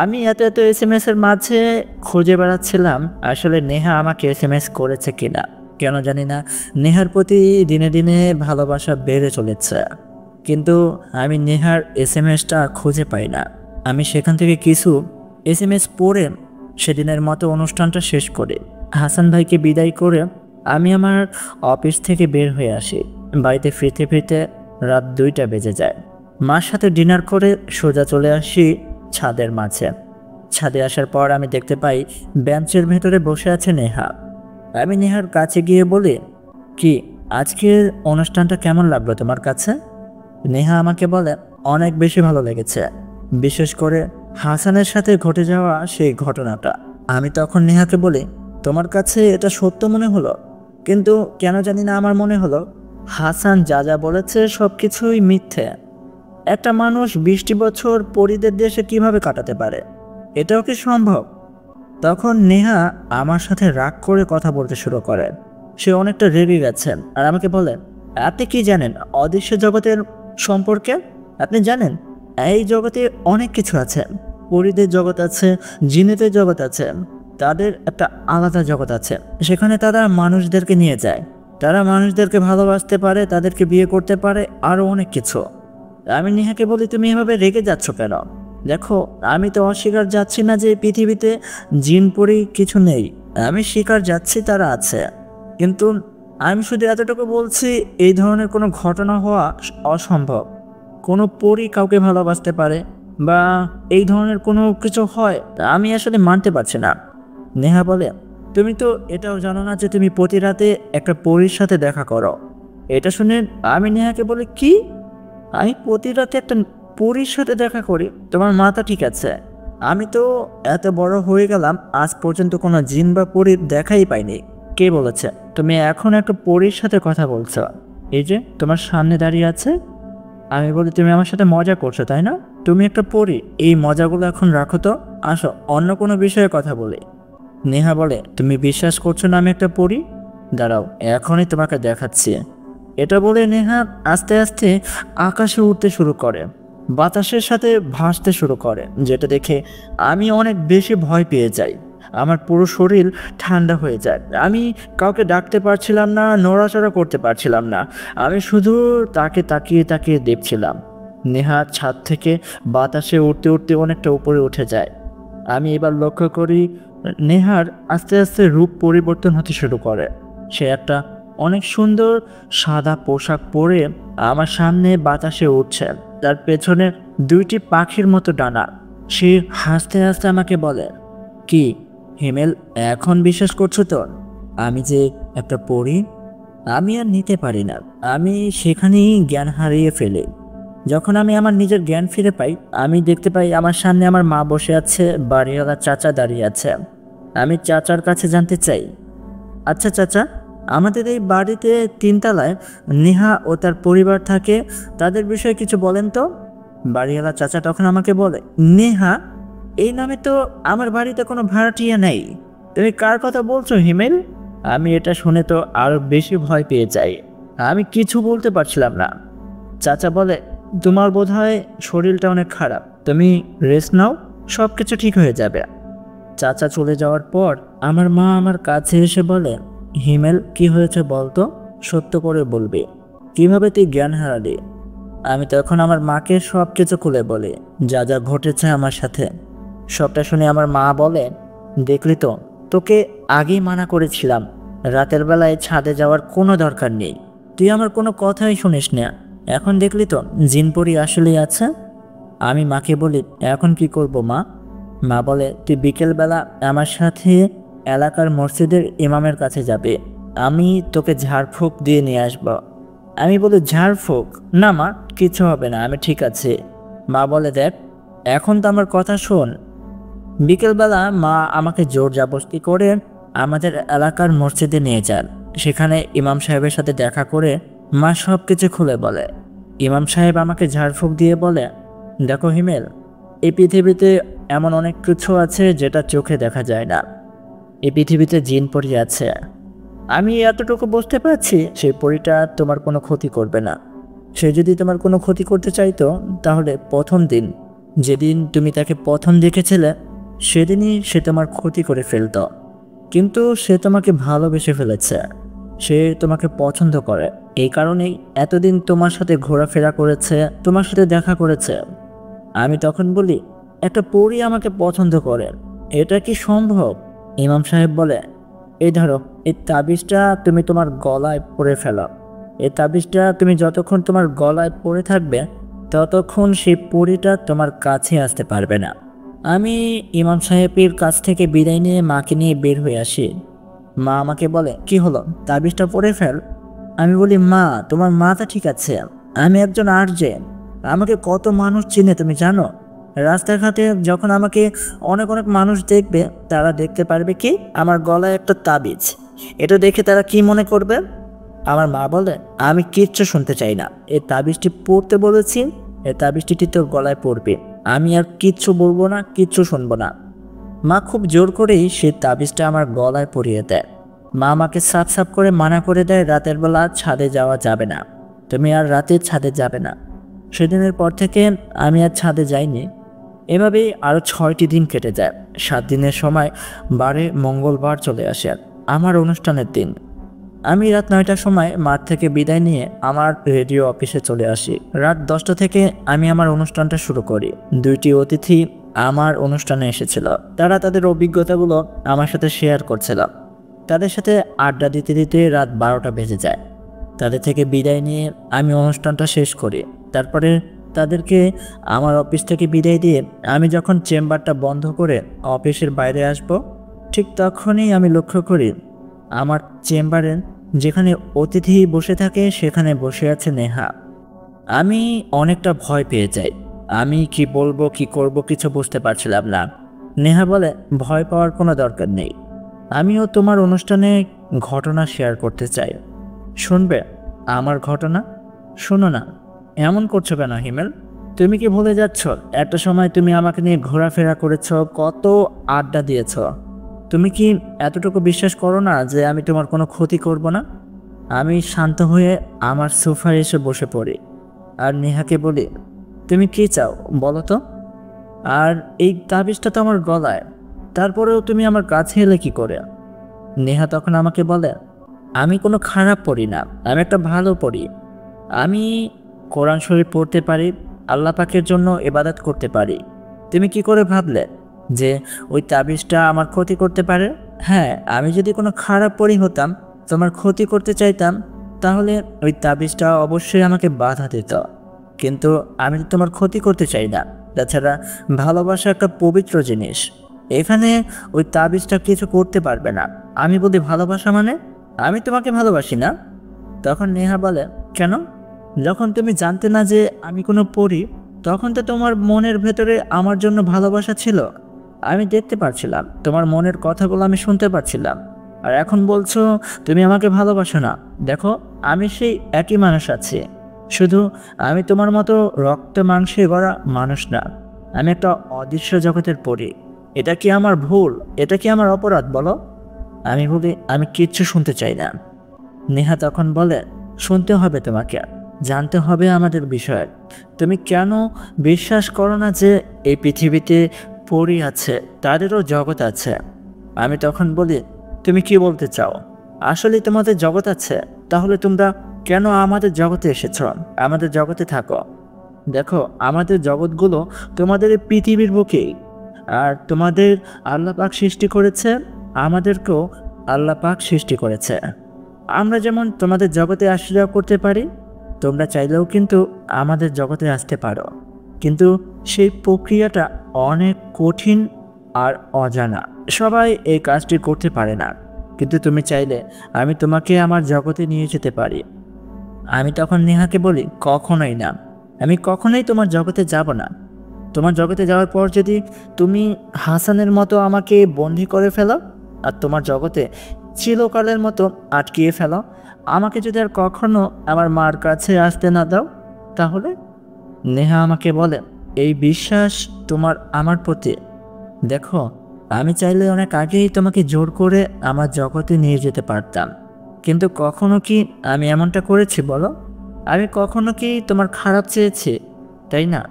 আমি এত SMS এর মাঝে খুঁজে বেড়াচ্ছিলাম আসলে নেহা আমাকে SMS করেছে কিনা। কেন জানি না নেহার প্রতি দিনে দিনে ভালোবাসা বেড়ে চলেছে, কিন্তু আমি নেহার SMSটা খুঁজে পাই না। আমি সেখান থেকে কিছু SMS পড়ে সেদিনের মতো অনুষ্ঠানটা শেষ করি। হাসান ভাইকে বিদায় করে আমি আমার অফিস থেকে বের হয়ে আসি। বাড়িতে ফিরতে ফিরতে রাত 2টা বেজে যায়। মার সাথে ডিনার করে সোজা চলে আসি ছাদের মাঝে। ছাদে আসার পর আমি দেখতে পাই বেঞ্চের ভেতরে বসে আছে নেহা। আমি নেহার কাছে গিয়ে বলি, কি আজকের অনুষ্ঠানটা কেমন লাগলো তোমার কাছে? নেহা আমাকে বলে, অনেক বেশি ভালো লেগেছে, বিশেষ করে হাসানের সাথে ঘটে যাওয়া সেই ঘটনাটা। আমি তখন নেহাকে বলি, তোমার কাছে এটা সত্য মনে হলো? কিন্তু কেন জানি না আমার মনে হলো হাসান যা যা বলেছে সব কিছুই মিথ্যে। একটা মানুষ 20 বছর পরীদের দেশে কিভাবে কাটাতে পারে? এটাও কি সম্ভব? তখন নেহা আমার সাথে রাগ করে কথা বলতে শুরু করে। সে অনেকটা রেগে গেছে আর আমাকে বলে, আপনি কি জানেন অদৃশ্য জগতের সম্পর্কে? আপনি জানেন এই জগতে অনেক কিছু আছে, পরীদের জগৎ আছে, জিনেদের জগৎ আছে, তাদের একটা আলাদা জগৎ আছে, সেখানে তারা মানুষদেরকে নিয়ে যায়, তারা মানুষদেরকে ভালোবাসতে পারে, তাদেরকে বিয়ে করতে পারে, আরও অনেক কিছু। আমি নেহাকে বলি, তুমি এভাবে রেগে যাচ্ছ কেন? দেখো, আমি তো অস্বীকার যাচ্ছি না যে পৃথিবীতে জিন পরি কিছু নেই, আমি স্বীকার যাচ্ছি তারা আছে, কিন্তু আমি শুধু এতটুকু বলছি এই ধরনের কোনো ঘটনা হওয়া অসম্ভব। কোনো পরী কাউকে ভালোবাসতে পারে বা এই ধরনের কোনো কিছু হয় আমি আসলে মানতে পারছি না। নেহা বলে, তুমি তো এটাও জানো না যে তুমি প্রতি রাতে একটা পরীর সাথে দেখা করো। এটা শুনে আমি নেহাকে বলি, কি? আমি প্রতি রাতে একটা পরীর সাথে দেখা করি? তোমার মাথা ঠিক আছে? আমি তো এত বড় হয়ে গেলাম আজ পর্যন্ত কোনো জিন বা পরীর দেখাই পাইনি। কে বলেছে তুমি এখন একটা পরীর সাথে কথা বলছো? এই যে তোমার সামনে দাঁড়িয়ে আছে। আমি বলি, তুমি আমার সাথে মজা করছো তাই না? তুমি একটা পরী, এই মজাগুলো এখন রাখো তো, আসো অন্য কোনো বিষয়ে কথা বলি। নেহা বলে, তুমি বিশ্বাস করছো না আমি একটা পরী? দাঁড়াও, এখনই তোমাকে দেখাচ্ছি। এটা বলে নেহা আস্তে আস্তে আকাশে উঠতে শুরু করে, বাতাসের সাথে ভাসতে শুরু করে, যেটা দেখে আমি অনেক বেশি ভয় পেয়ে যাই। আমার পুরো শরীর ঠান্ডা হয়ে যায়। আমি কাউকে ডাকতে পারছিলাম না, নড়াচড়া করতে পারছিলাম না। আমি শুধু তাকে তাকিয়ে তাকিয়ে দেখছিলাম। নেহা ছাদ থেকে বাতাসে উঠতে উঠতে অনেকটা উপরে উঠে যায়। আমি এবার লক্ষ্য করি নেহার আস্তে আস্তে রূপ পরিবর্তন হতে শুরু করে। সে একটা অনেক সুন্দর সাদা পোশাক পরে আমার সামনে বাতাসে উঠছে, তার পেছনে দুইটি পাখির মতো ডানা। সে হাসতে হাসতে আমাকে বলে, কি হিমেল, এখন বিশ্বাস করছো তো আমি যে একটা পরী? আমি আর নিতে পারি না, আমি সেখানেই জ্ঞান হারিয়ে ফেলি। যখন আমি আমার নিজের জ্ঞান ফিরে পাই, আমি দেখতে পাই আমার সামনে আমার মা বসে আছে, বাড়িওয়ালা চাচা দাঁড়িয়ে আছে। আমি চাচার কাছে জানতে চাই, আচ্ছা চাচা, আমাদের এই বাড়িতে 3 তলায় নেহা ও তার পরিবার থাকে, তাদের বিষয়ে কিছু বলেন তো। বাড়িওয়ালা চাচা তখন আমাকে বলে, নেহা? এই নামে তো আমার বাড়িতে কোনো ভাড়াটিয়া নেই, তুমি কার কথা বলছো হিমেল? আমি এটা শুনে তো আরো বেশি ভয় পেয়ে যাই। আমি কিছু বলতে পারছিলাম না। চাচা বলে, তোমার বোধহয় শরীরটা অনেক খারাপ, তুমি রেস্ট নাও, সব কিছু ঠিক হয়ে যাবে। চাচা চলে যাওয়ার পর আমার মা আমার কাছে এসে বলে, হিমেল কি হয়েছে বলতো, সত্য করে বলবি, কিভাবে তুই জ্ঞান হারালি? আমি তখন আমার মাকে সব কিছু খুলে বলি, যা যা ঘটেছে আমার সাথে। সবটা শুনে আমার মা বলে, দেখলি তো, তোকে আগেই মানা করেছিলাম, রাতের বেলায় ছাদে যাওয়ার কোনো দরকার নেই, তুই আমার কোনো কথাই শুনিস না। এখন দেখলি তো জিনপরি আসলেই আছে। আমি মাকে বলি, এখন কি করব মা? মা বলে, তুই বিকেলবেলা আমার সাথে এলাকার মসজিদের ইমামের কাছে যাবে, আমি তোকে ঝাড়ফুঁক দিয়ে নিয়ে আসব। আমি বলি, ঝাড়ফুঁক? না মা, কিছু হবে না, আমি ঠিক আছে। মা বলে, দেখ, এখন তো আমার কথা শোন। বিকেলবেলা মা আমাকে জোর জবরদস্তি করে আমাদের এলাকার মসজিদে নিয়ে যান। সেখানে ইমাম সাহেবের সাথে দেখা করে মা সব কিছু খুলে বলে। ইমাম সাহেব আমাকে ঝাড়ফুঁক দিয়ে বলে, দেখো হিমেল, এই পৃথিবীতে এমন অনেক কিছু আছে যেটা চোখে দেখা যায় না। এই পৃথিবীতে জিন পরি আছে। আমি এতটুকু বুঝতে পারছি সেই পরিটা তোমার কোনো ক্ষতি করবে না। সে যদি তোমার কোনো ক্ষতি করতে চাইতো, তাহলে প্রথম দিন, যেদিন তুমি তাকে প্রথম দেখেছিলে, সেদিনই সে তোমার ক্ষতি করে ফেলতো। কিন্তু সে তোমাকে ভালোবেসে ফেলেছে, সে তোমাকে পছন্দ করে, এই কারণেই এতদিন তোমার সাথে ঘোরাফেরা করেছে, তোমার সাথে দেখা করেছে। আমি তখন বলি, একটা পরী আমাকে পছন্দ করে, এটা কি সম্ভব? ইমাম সাহেব বলে, এই ধরো, এই তাবিজটা তুমি তোমার গলায় পরে ফেলো। এই তাবিজটা তুমি যতক্ষণ তোমার গলায় পরে থাকবে, ততক্ষণ সেই পরীটা তোমার কাছে আসতে পারবে না। আমি ইমাম সাহেবের কাছ থেকে বিদায় নিয়ে মাকে নিয়ে বের হয়ে আসি। মা আমাকে বলে, কি হলো, তাবিজটা পরে ফেল। আমি বলি, মা, তোমার মাথা ঠিক আছে, আমি একজন আরজে, আমাকে কত মানুষ চিনে তুমি জানো? রাস্তাঘাটে যখন আমাকে অনেক অনেক মানুষ দেখবে, তারা দেখতে পারবে কি আমার গলায় একটা তাবিজ, এটা দেখে তারা কি মনে করবে? আমার মা বলে, আমি কিচ্ছু শুনতে চাই না, এই তাবিজটি পড়তে বলেছি, এই তাবিজটি তোর গলায় পড়বে, আমি আর কিচ্ছু বলবো না, কিচ্ছু শুনবো না। মা খুব জোর করেই সেই তাবিজটা আমার গলায় পরিয়ে দেয়। মা আমাকে সাফ সাফ করে মানা করে দেয়, রাতের বেলা ছাদে যাওয়া যাবে না, তুমি আর রাতে ছাদে যাবে না। সেদিনের পর থেকে আমি আর ছাদে যাইনি। এভাবেই আরও 6টি দিন কেটে যায়। 7 দিনের সময় বারে মঙ্গলবার চলে আসে আমার অনুষ্ঠানের দিন। আমি রাত 9টার সময় মাঠ থেকে বিদায় নিয়ে আমার রেডিও অফিসে চলে আসি। রাত 10টা থেকে আমি আমার অনুষ্ঠানটা শুরু করি। 2টি অতিথি আমার অনুষ্ঠানে এসেছিল, তারা তাদের অভিজ্ঞতাগুলো আমার সাথে শেয়ার করছিল। তাদের সাথে আড্ডা দিতে দিতে রাত 12টা বেজে যায়। তাদের থেকে বিদায় নিয়ে আমি অনুষ্ঠানটা শেষ করি। তারপরে তাদেরকে আমার অফিস থেকে বিদায় দিয়ে আমি যখন চেম্বারটা বন্ধ করে অফিসের বাইরে আসব, ঠিক তখনই আমি লক্ষ্য করি আমার চেম্বারে যেখানে অতিথি বসে থাকে সেখানে বসে আছে নেহা। আমি অনেকটা ভয় পেয়ে যাই। আমি কি বলবো কি করব কিছু বুঝতে পারছিলাম না। নেহা বলে, ভয় পাওয়ার কোনো দরকার নেই, আমিও তোমার অনুষ্ঠানে ঘটনা শেয়ার করতে চাই। শুনবে আমার ঘটনা? শোনো না। এমন করছো কেন হিমেল? তুমি কি ভুলে যাচ্ছ একটা সময় তুমি আমাকে নিয়ে ঘোরাফেরা করেছ, কত আড্ডা দিয়েছ? তুমি কি এতটুকু বিশ্বাস করো না যে আমি তোমার কোনো ক্ষতি করব না? আমি শান্ত হয়ে আমার সোফায় এসে বসে পড়ি আর নেহাকে বলি, তুমি কি চাও বলো তো? আর এই তাবিজটা তো আমার গলায়, তারপরেও তুমি আমার কাছে এলে কি করে? নেহা তখন আমাকে বলে, আমি কোনো খারাপ পড়ি না, আমি একটা ভালো পড়ি। আমি কোরআন শরীফ পড়তে পারি, আল্লাহ পাকের জন্য ইবাদত করতে পারি। তুমি কি করে ভাবলে যে ওই তাবিজটা আমার ক্ষতি করতে পারে? হ্যাঁ, আমি যদি কোনো খারাপ পড়ি হতাম, তোমার ক্ষতি করতে চাইতাম, তাহলে ওই তাবিজটা অবশ্যই আমাকে বাধা দিত। কিন্তু আমি তো তোমার ক্ষতি করতে চাই না। তাছাড়া ভালোবাসা একটা পবিত্র জিনিস, এখানে ওই তাবিজটা কিছু করতে পারবে না। আমি বলি ভালোবাসা মানে আমি তোমাকে ভালোবাসি না। তখন নেহা বলে, কেন? যখন তুমি জানতে না যে আমি কোনো পরী, তখন তো তোমার মনের ভেতরে আমার জন্য ভালোবাসা ছিল। আমি দেখতে পারছিলাম, তোমার মনের কথাগুলো আমি শুনতে পারছিলাম। আর এখন বলছো তুমি আমাকে ভালোবাসো না। দেখো, আমি সেই একই মানুষ আছি, শুধু আমি তোমার মতো রক্ত মাংসে গড়া মানুষ না। আমি একটা অদৃশ্য জগতের পরী। এটা কি আমার ভুল? এটা কি আমার অপরাধ বলো? আমি বলি, আমি কিচ্ছু শুনতে চাই না। নেহা তখন বলে, শুনতে হবে তোমাকে, জানতে হবে আমাদের বিষয়। তুমি কেন বিশ্বাস করো না যে এই পৃথিবীতে পরী আছে, তাদেরও জগৎ আছে? আমি তখন বলি, তুমি কি বলতে চাও? আসলে তোমাদের জগৎ আছে? তাহলে তোমরা কেন আমাদের জগতে এসেছ? আমাদের জগতে থাকো। দেখো, আমাদের জগৎগুলো তোমাদের এই পৃথিবীর বুকেই। আর তোমাদের আল্লাহ পাক সৃষ্টি করেছে, আমাদেরকেও আল্লাহ পাক সৃষ্টি করেছে। আমরা যেমন তোমাদের জগতে আসা করতে পারি, তোমরা চাইলেও কিন্তু আমাদের জগতে আসতে পারো। কিন্তু সেই প্রক্রিয়াটা অনেক কঠিন আর অজানা, সবাই এই কাজটি করতে পারে না। কিন্তু তুমি চাইলে আমি তোমাকে আমার জগতে নিয়ে যেতে পারি। আমি তখন নেহাকে বলি, কখনোই না, আমি কখনোই তোমার জগতে যাব না। তোমার জগতে যাওয়ার পর যদি তুমি হাসানের মতো আমাকে বন্দি করে ফেলো আর তোমার জগতে চিরকালের মতো আটকিয়ে ফেলো, আমাকে যদি আর কখনো আমার মার কাছে আসতে না দাও, তাহলে? নেহা আমাকে বলে, এই বিশ্বাস তোমার আমার প্রতি? দেখো, আমি চাইলে অনেক আগেই তোমাকে জোর করে আমার জগতে নিয়ে যেতে পারতাম, কিন্তু কখনো কি আমি এমনটা করেছি বলো? আমি কখনো কি তোমার খারাপ চেয়েছি? তাই না?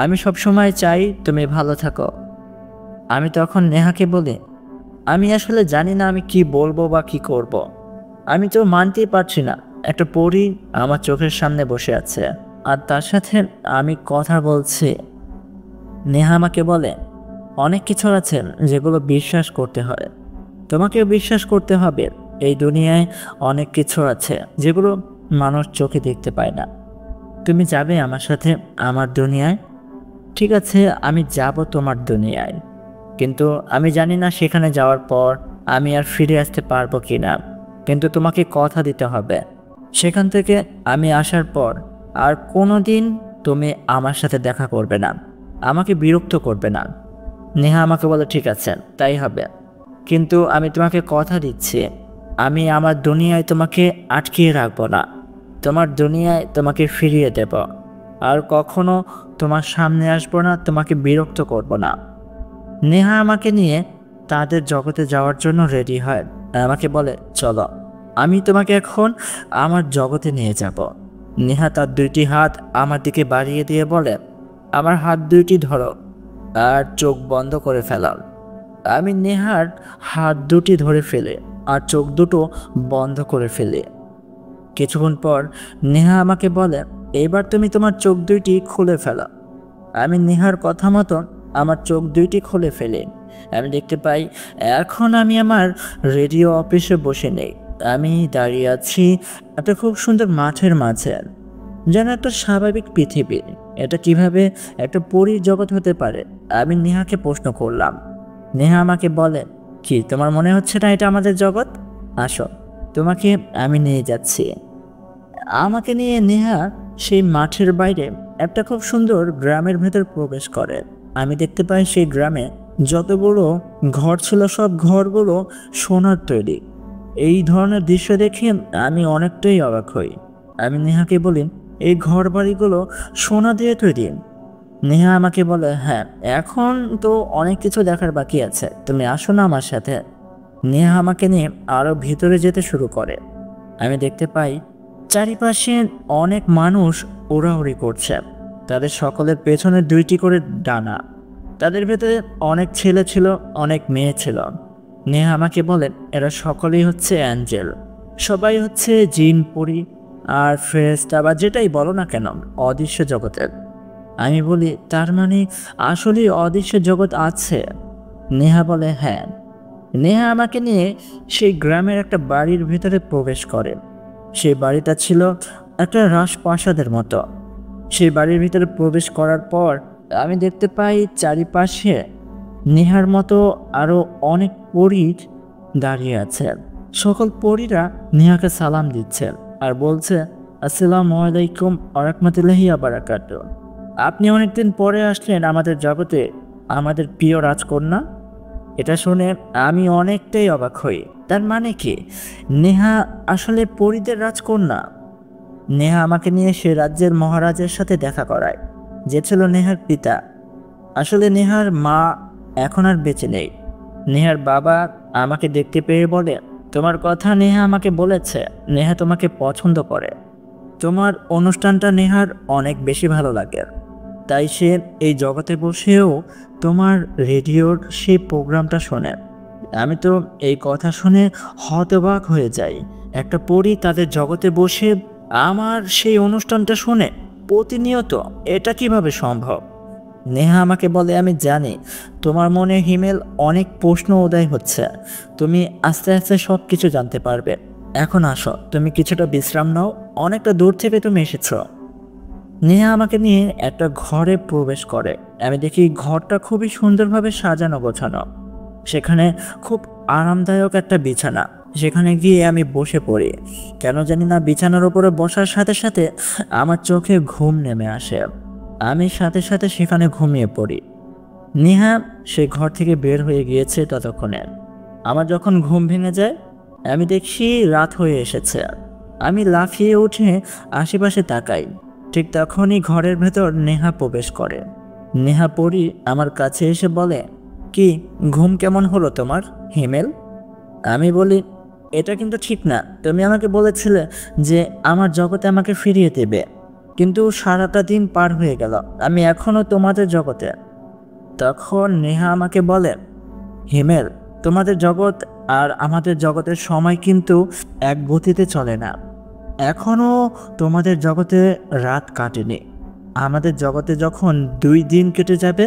আমি সবসময় চাই তুমি ভালো থাকো। আমি তখন নেহাকে বলি, আমি আসলে জানি না আমি কি বলবো বা কি করব। আমি তো মানতেই পারছি না, একটা পরী আমার চোখের সামনে বসে আছে আর তার সাথে আমি কথা বলছি। নেহা আমাকে বলে, অনেক কিছু আছে যেগুলো বিশ্বাস করতে হয়, তোমাকেও বিশ্বাস করতে হবে। এই দুনিয়ায় অনেক কিছু আছে যেগুলো মানুষ চোখে দেখতে পায় না। তুমি যাবে আমার সাথে আমার দুনিয়ায়? ঠিক আছে, আমি যাব তোমার দুনিয়ায়, কিন্তু আমি জানি না সেখানে যাওয়ার পর আমি আর ফিরে আসতে পারবো কি না। কিন্তু তোমাকে কথা দিতে হবে, সেখান থেকে আমি আসার পর আর কোনো দিন তুমি আমার সাথে দেখা করবে না, আমাকে বিরক্ত করবে না। নেহা আমাকে বলে, ঠিক আছে, তাই হবে, কিন্তু আমি তোমাকে কথা দিচ্ছি, আমি আমার দুনিয়ায় তোমাকে আটকিয়ে রাখবো না। তোমার দুনিয়ায় তোমাকে ফিরিয়ে দেব, আর কখনো তোমার সামনে আসবো না, তোমাকে বিরক্ত করব না। নেহা আমাকে নিয়ে তাদের জগতে যাওয়ার জন্য রেডি হয়, আমাকে বলে, চলো, আমি তোমাকে এখন আমার জগতে নিয়ে যাব। নেহা তার দুইটি হাত আমার দিকে বাড়িয়ে দিয়ে বলে, আমার হাত দুইটি ধরো আর চোখ বন্ধ করে ফেলাও। আমি নেহার হাত দুটি ধরে ফেলে আর চোখ দুটো বন্ধ করে ফেলে। কিছুক্ষণ পর নেহা আমাকে বলে, এবার তুমি তোমার চোখ দুইটি খুলে ফেলো। আমি নেহার কথা মতো আমার চোখ দুইটি খুলে ফেলি। আমি দেখতে পাই এখন আমি আমার রেডিও অফিসে বসে নেই, আমি দাঁড়িয়ে আছি একটা খুব সুন্দর মাঠের মাঝে, যেন একটা স্বাভাবিক পৃথিবী। এটা কিভাবে একটা পরীর জগৎ হতে পারে? আমি নেহাকে প্রশ্ন করলাম। নেহা আমাকে বলে, কি তোমার মনে হচ্ছে না এটা আমাদের জগৎ? আসো, তোমাকে আমি নিয়ে যাচ্ছি। আমাকে নিয়ে নেহা সেই মাঠের বাইরে একটা খুব সুন্দর গ্রামের ভেতর প্রবেশ করে। আমি দেখতে পাই সেই গ্রামে যতগুলো ঘর ছিল সব ঘরগুলো সোনার তৈরি। এই ধরনের দৃশ্য দেখে আমি অনেকটাই অবাক হই। আমি নেহাকে বলি, এই ঘর বাড়িগুলো সোনা দিয়ে তৈরি? নেহা আমাকে বলে, হ্যাঁ, এখন তো অনেক কিছু দেখার বাকি আছে, তুমি আসো না আমার সাথে। নেহা আমাকে নিয়ে আরও ভিতরে যেতে শুরু করে। আমি দেখতে পাই চারিপাশে অনেক মানুষ ওড়াউড়ি করছে। তাদের সকলের পেছনে 2টি করে ডানা। তাদের ভেতরে অনেক ছেলে ছিল, অনেক মেয়ে ছিল। নেহা আমাকে বলেন এরা সকলেই হচ্ছে অ্যাঞ্জেল, সবাই হচ্ছে জিন, পরি আর ফেরেশতা বা যেটাই বলো না কেন, অদৃশ্য জগতের। আমি বলি, তার মানে আসলে অদৃশ্য জগৎ আছে? নেহা বলে, হ্যাঁ। নেহা আমাকে নিয়ে সেই গ্রামের একটা বাড়ির ভিতরে প্রবেশ করে। সেই বাড়িটা ছিল একটা রাজপ্রাসাদের মতো। সেই বাড়ির ভিতরে প্রবেশ করার পর আমি দেখতে পাই চারিপাশে নেহার মতো আরও অনেক পরী দাঁড়িয়ে আছে। সকল পরীরা নেহাকে সালাম দিচ্ছে আর বলছে, আসসালামু আলাইকুম ওয়া রাহমাতুল্লাহি ওয়া বারাকাতুহু। আপনি অনেকদিন পরে আসলেন আমাদের জগতে, আমাদের প্রিয় রাজকন্যা। এটা শুনে আমি অনেকটাই অবাক হই। তার মানে কি নেহা আসলে পরীদের রাজকন্যা? নেহা আমাকে নিয়ে সে রাজ্যের মহারাজের সাথে দেখা করায়, যে ছিল নেহার পিতা। আসলে নেহার মা এখন আর বেঁচে নেই। নেহার বাবা আমাকে দেখতে পেয়ে বলে, তোমার কথা নেহা আমাকে বলেছে, নেহা তোমাকে পছন্দ করে, তোমার অনুষ্ঠানটা নেহার অনেক বেশি ভালো লাগে, তাই সে এই জগতে বসেও তোমার রেডিওর সেই প্রোগ্রামটা শোনে। আমি তো এই কথা শুনে হতবাক হয়ে যাই। একটা পরী তাদের জগতে বসে আমার সেই অনুষ্ঠানটা শোনে প্রতিনিয়ত, এটা কিভাবে সম্ভব? নেহা আমাকে বলে, আমি জানি তোমার মনে হিমেল অনেক প্রশ্ন উদয় হচ্ছে, তুমি আস্তে আস্তে সব কিছু জানতে পারবে। এখন আসো, তুমি কিছুটা বিশ্রাম নাও, অনেকটা দূর থেকে তুমি এসেছো। নেহা আমাকে নিয়ে একটা ঘরে প্রবেশ করে। আমি দেখি ঘরটা খুবই সুন্দরভাবে সাজানো গোছানো। সেখানে খুব আরামদায়ক একটা বিছানা। সেখানে গিয়ে আমি বসে পড়ি। কেন জানি না বিছানার উপরে বসার সাথে সাথে আমার চোখে ঘুম নেমে আসে। আমি সাথে সাথে সেখানে ঘুমিয়ে পড়ি। নেহা সেই ঘর থেকে বের হয়ে গিয়েছে ততক্ষণে। আমার যখন ঘুম ভেঙে যায় আমি দেখি রাত হয়ে এসেছে। আমি লাফিয়ে উঠে আশেপাশে তাকাই। ঠিক তখনই ঘরের ভেতর নেহা প্রবেশ করে। নেহা পরি আমার কাছে এসে বলে, কি ঘুম কেমন হলো তোমার হিমেল? আমি বলি, এটা কিন্তু ঠিক না, তুমি আমাকে বলেছিলে যে আমার জগতে আমাকে ফিরিয়ে দেবে, কিন্তু সারাটা দিন পার হয়ে গেল, আমি এখনও তোমাদের জগতে। তখন নেহা আমাকে বলে, হিমেল, তোমাদের জগৎ আর আমাদের জগতের সময় কিন্তু এক গতিতে চলে না। এখনও তোমাদের জগতে রাত কাটেনি। আমাদের জগতে যখন 2 দিন কেটে যাবে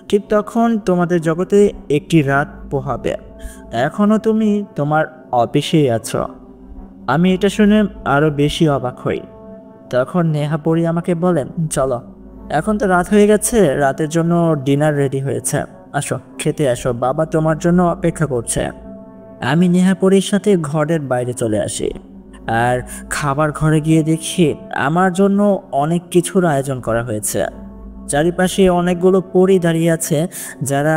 ঠিক তখন তোমাদের জগতে একটি রাত পোহাবে। এখনও তুমি তোমার অফিসেই আছো। আমি এটা শুনে আরও বেশি অবাক হই। তখন নেহা পরি আমাকে বলেন, চলো, এখন তো রাত হয়ে গেছে, রাতের জন্য ডিনার রেডি হয়েছে, আসো খেতে আসো, বাবা তোমার জন্য অপেক্ষা করছে। আমি নেহা পরির সাথে ঘরের বাইরে চলে আসি আর খাবার ঘরে গিয়ে দেখি আমার জন্য অনেক কিছুর আয়োজন করা হয়েছে। চারিপাশে অনেকগুলো পরী দাঁড়িয়ে আছে যারা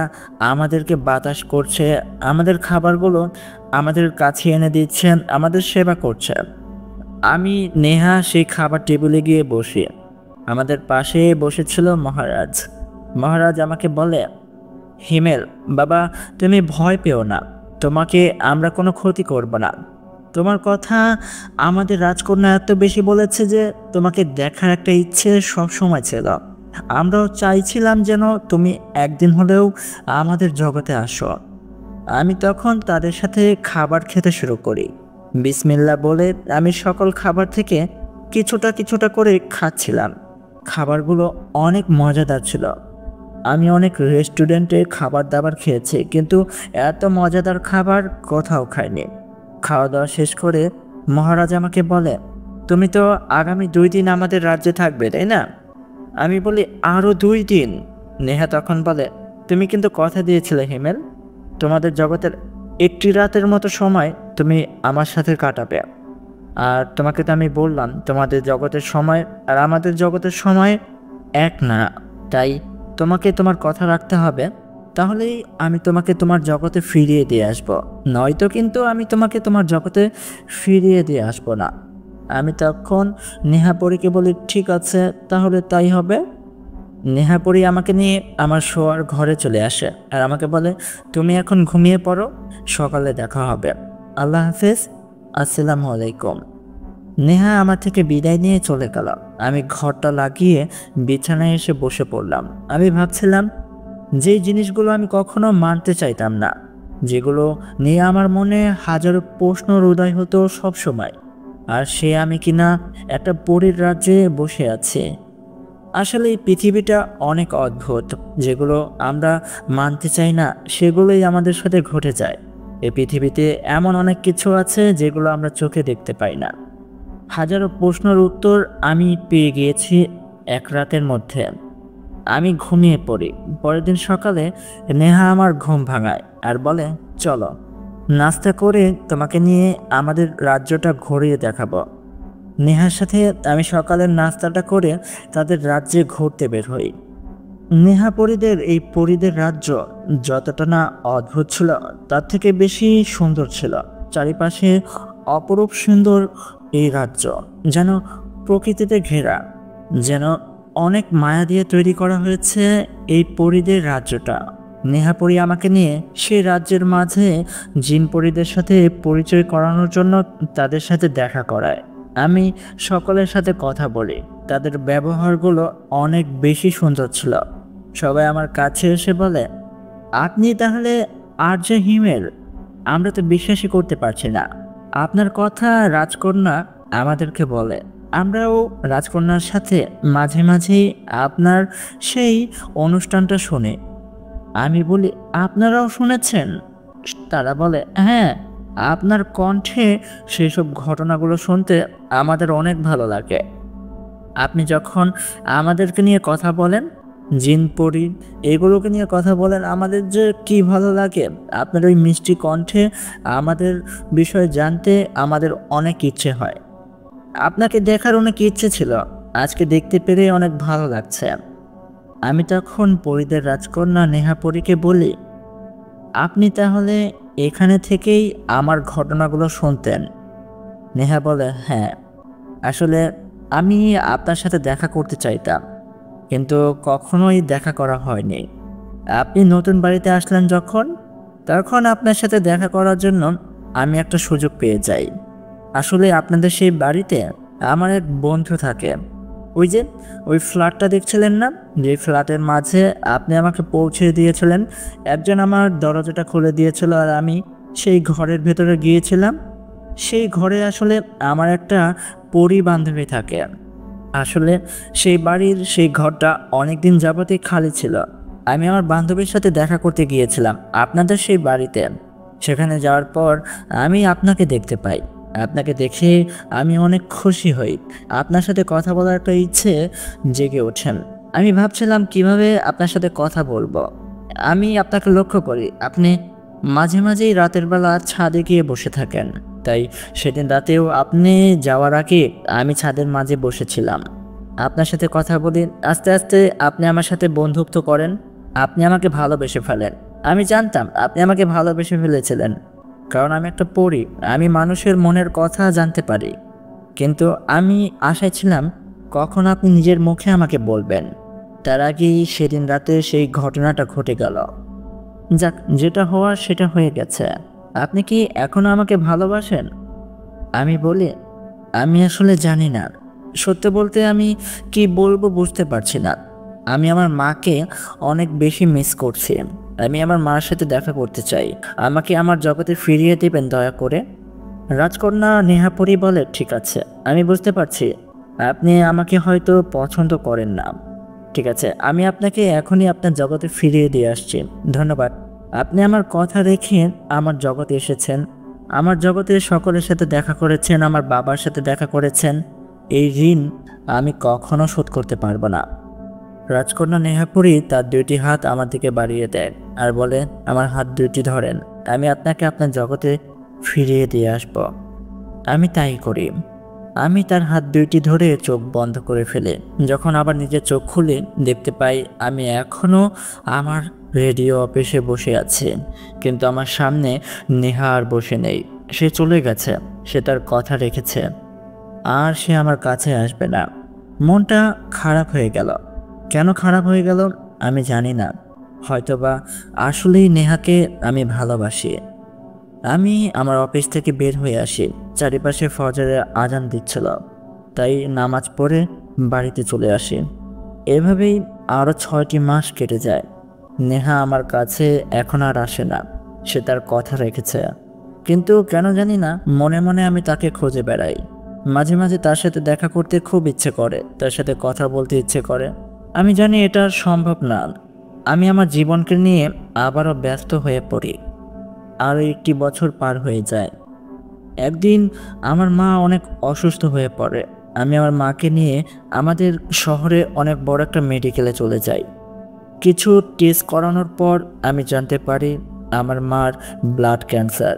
আমাদেরকে বাতাস করছে, আমাদের খাবারগুলো আমাদের কাছে এনে দিচ্ছেন, আমাদের সেবা করছে। আমি নেহা সেই খাবার টেবিলে গিয়ে বসি। আমাদের পাশে বসেছিল মহারাজ। মহারাজ আমাকে বলে, হিমেল বাবা, তুমি ভয় পেও না, তোমাকে আমরা কোনো ক্ষতি করব না। তোমার কথা আমাদের রাজকন্যা এত বেশি বলেছে যে তোমাকে দেখার একটা ইচ্ছে সব সময় ছিল। আমরাও চাইছিলাম যেন তুমি একদিন হলেও আমাদের জগতে আসো। আমি তখন তাদের সাথে খাবার খেতে শুরু করি। বিসমিল্লাহ বলে আমি সকল খাবার থেকে কিছুটা কিছুটা করে খাচ্ছিলাম। খাবারগুলো অনেক মজাদার ছিল। আমি অনেক রেস্টুরেন্টে খাবার দাবার খেয়েছি, কিন্তু এত মজাদার খাবার কোথাও খাইনি। খাওয়া দাওয়া শেষ করে মহারাজ আমাকে বলে, তুমি তো আগামী 2 দিন আমাদের রাজ্যে থাকবে, তাই না? আমি বলি, আরও 2 দিন? নেহা তখন বলে, তুমি কিন্তু কথা দিয়েছিলে হিমেল, তোমাদের জগতের একটি রাতের মতো সময় তুমি আমার সাথে কাটাবে। আর তোমাকে তো আমি বললাম তোমাদের জগতের সময় আর আমাদের জগতের সময় এক না, তাই তোমাকে তোমার কথা রাখতে হবে। তাহলেই আমি তোমাকে তোমার জগতে ফিরিয়ে দিয়ে আসবো, নয়তো কিন্তু আমি তোমাকে তোমার জগতে ফিরিয়ে দিয়ে আসবো না। আমি তখন নেহাপরীকে বলি, ঠিক আছে তাহলে তাই হবে। নেহাপরী আমাকে নিয়ে আমার শোয়ার ঘরে চলে আসে আর আমাকে বলে, তুমি এখন ঘুমিয়ে পড়ো, সকালে দেখা হবে। আল্লাহ হাফেজ, আসসালামু আলাইকুম। নেহা আমার থেকে বিদায় নিয়ে চলে গেল। আমি ঘরটা লাগিয়ে বিছানায় এসে বসে পড়লাম। আমি ভাবছিলাম যে জিনিসগুলো আমি কখনো মানতে চাইতাম না, যেগুলো নিয়ে আমার মনে হাজারো প্রশ্নর উদয় হতো সব সময়, আর সে আমি কিনা একটা পরীর রাজ্যে বসে আছি। আসলে এই পৃথিবীটা অনেক অদ্ভুত, যেগুলো আমরা মানতে চাই না সেগুলোই আমাদের সাথে ঘটে যায়। এই পৃথিবীতে এমন অনেক কিছু আছে যেগুলো আমরা চোখে দেখতে পাই না। হাজারো প্রশ্নের উত্তর আমি পেয়ে গিয়েছি এক রাতের মধ্যে। আমি ঘুমিয়ে পড়ি। পরের দিন সকালে নেহা আমার ঘুম ভাঙায় আর বলে, চলো নাস্তা করে তোমাকে নিয়ে আমাদের রাজ্যটা ঘুরিয়ে দেখাবো। নেহার সাথে আমি সকালের নাস্তাটা করে তাদের রাজ্যে ঘুরতে বের হই। নেহা পরীদের এই পরীদের রাজ্য যতটা না অদ্ভুত ছিল, তার থেকে বেশি সুন্দর ছিল। চারিপাশে অপরূপ সুন্দর এই রাজ্য, যেন প্রকৃতিতে ঘেরা, যেন অনেক মায়া দিয়ে তৈরি করা হয়েছে এই পরীদের রাজ্যটা। নেহাপরী আমাকে নিয়ে সেই রাজ্যের মাঝে জিন পরীদের সাথে পরিচয় করানোর জন্য তাদের সাথে দেখা করায়। আমি সকলের সাথে কথা বলি। তাদের ব্যবহারগুলো অনেক বেশি সুন্দর ছিল। সবাই আমার কাছে এসে বলে, আপনি তাহলে আর্য হিমেল? আমরা তো বিশ্বাসই করতে পারছি না। আপনার কথা রাজকন্যা আমাদেরকে বলে। আমরাও রাজকন্যার সাথে মাঝে মাঝেই আপনার সেই অনুষ্ঠানটা শুনি। আমি বলি, আপনারাও শুনেছেন? তারা বলে, হ্যাঁ, আপনার কণ্ঠে সেসব ঘটনাগুলো শুনতে আমাদের অনেক ভালো লাগে। আপনি যখন আমাদেরকে নিয়ে কথা বলেন, জিন পরি এগুলোকে নিয়ে কথা বলেন, আমাদের যে কি ভালো লাগে। আপনার ওই মিষ্টি কণ্ঠে আমাদের বিষয়ে জানতে আমাদের অনেক ইচ্ছে হয়। আপনাকে দেখার অনেক ইচ্ছে ছিল, আজকে দেখতে পেরে অনেক ভালো লাগছে। আমি তখন পরীদের রাজকন্যা নেহাপরীকে বলি, আপনি তাহলে এখানে থেকেই আমার ঘটনাগুলো শুনতেন? নেহা বলে, হ্যাঁ, আসলে আমি আপনার সাথে দেখা করতে চাইতাম, কিন্তু কখনোই দেখা করা হয়নি। আপনি নতুন বাড়িতে আসলেন যখন, তখন আপনার সাথে দেখা করার জন্য আমি একটা সুযোগ পেয়ে যাই। আসলে আপনাদের সেই বাড়িতে আমার এক বন্ধু থাকে। ওই ফ্ল্যাটটা দেখছিলেন না, যে ফ্ল্যাটের মাঝে আপনি আমাকে পৌঁছে দিয়েছিলেন। একজন আমার দরজাটা খুলে দিয়েছিল আর আমি সেই ঘরের ভেতরে গিয়েছিলাম। সেই ঘরে আসলে আমার একটা পরী বান্ধবী থাকে। আসলে সেই বাড়ির সেই ঘরটা অনেক দিন যাবতই খালি ছিল। আমি আমার বান্ধবীর সাথে দেখা করতে গিয়েছিলাম আপনাদের সেই বাড়িতে। সেখানে যাওয়ার পর আমি আপনাকে দেখতে পাই। আপনাকে দেখে আমি অনেক খুশি হই। আপনার সাথে কথা বলার একটা ইচ্ছে জেগে ওঠেন। আমি ভাবছিলাম কিভাবে আপনার সাথে কথা বলবো। আমি আপনাকে লক্ষ্য করি, আপনি মাঝে মাঝেই রাতের বেলা ছাদে গিয়ে বসে থাকেন। তাই সেদিন রাতেও আপনি যাওয়ার আগে আমি ছাদের মাঝে বসেছিলাম। আপনার সাথে কথা বলি, আস্তে আস্তে আপনি আমার সাথে বন্ধুত্ব করেন। আপনি আমাকে ভালোবেসে ফেলেন। আমি জানতাম আপনি আমাকে ভালোবেসে ফেলেছিলেন, কারণ আমি একটা পরী। আমি মানুষের মনের কথা জানতে পারি। কিন্তু আমি আশায় ছিলাম কখন আপনি নিজের মুখে আমাকে বলবেন। তার আগেই সেদিন রাতে সেই ঘটনাটা ঘটে গেল। যাক, যেটা হওয়ার সেটা হয়ে গেছে। আপনি কি এখনো আমাকে ভালোবাসেন? আমি বলি, আমি আসলে জানি না। সত্যি বলতে আমি কি বলবো বুঝতে পারছি না। আমি আমার মাকে অনেক বেশি মিস করছি। আমি আমার মার সাথে দেখা করতে চাই। আমাকে আমার জগতে ফিরিয়ে দেবেন দয়া করে। রাজকন্যা নেহাপরী বলে, ঠিক আছে, আমি বুঝতে পারছি আপনি আমাকে হয়তো পছন্দ করেন না। ঠিক আছে, আমি আপনাকে এখনই আপনার জগতে ফিরিয়ে দিয়ে আসছি। ধন্যবাদ। আপনি আমার কথা রেখে আমার জগতে এসেছেন। আমার জগতে সকলের সাথে দেখা করেছেন, আমার বাবার সাথে দেখা করেছেন। এই ঋণ আমি কখনো শোধ করতে পারবো না। রাজকন্যা নেহাপরী তার দুইটি হাত আমার দিকে বাড়িয়ে দেয় আর বলে, আমার হাত দুইটি ধরেন, আমি আপনাকে আপনার জগতে ফিরিয়ে দিয়ে আসব। আমি তাই করি। আমি তার হাত দুইটি ধরে চোখ বন্ধ করে ফেলে। যখন আবার নিজের চোখ খুলে দেখতে পাই আমি এখনও আমার রেডিও অফিসে বসে আছি, কিন্তু আমার সামনে নেহা আর বসে নেই। সে চলে গেছে, সে তার কথা রেখেছে। আর সে আমার কাছে আসবে না। মনটা খারাপ হয়ে গেল। কেন খারাপ হয়ে গেল আমি জানি না। হয়তোবা আসলেই নেহাকে আমি ভালোবাসি। আমি আমার অফিস থেকে বের হয়ে আসি। চারিপাশে ফজরের আজান দিচ্ছিল, তাই নামাজ পড়ে বাড়িতে চলে আসি। এভাবেই আরও 6টি মাস কেটে যায়। নেহা আমার কাছে এখন আর আসে না। সে তার কথা রেখেছে, কিন্তু কেন জানি না মনে মনে আমি তাকে খুঁজে বেড়াই। মাঝে মাঝে তার সাথে দেখা করতে খুব ইচ্ছে করে, তার সাথে কথা বলতে ইচ্ছে করে। আমি জানি এটা সম্ভব না। আমি আমার জীবনকে নিয়ে আবারও ব্যস্ত হয়ে পড়ি। আরও 1টি বছর পার হয়ে যায়। একদিন আমার মা অনেক অসুস্থ হয়ে পড়ে। আমি আমার মাকে নিয়ে আমাদের শহরে অনেক বড় একটা মেডিকেলে চলে যাই। কিছু টেস্ট করানোর পর আমি জানতে পারি আমার মার ব্লাড ক্যান্সার।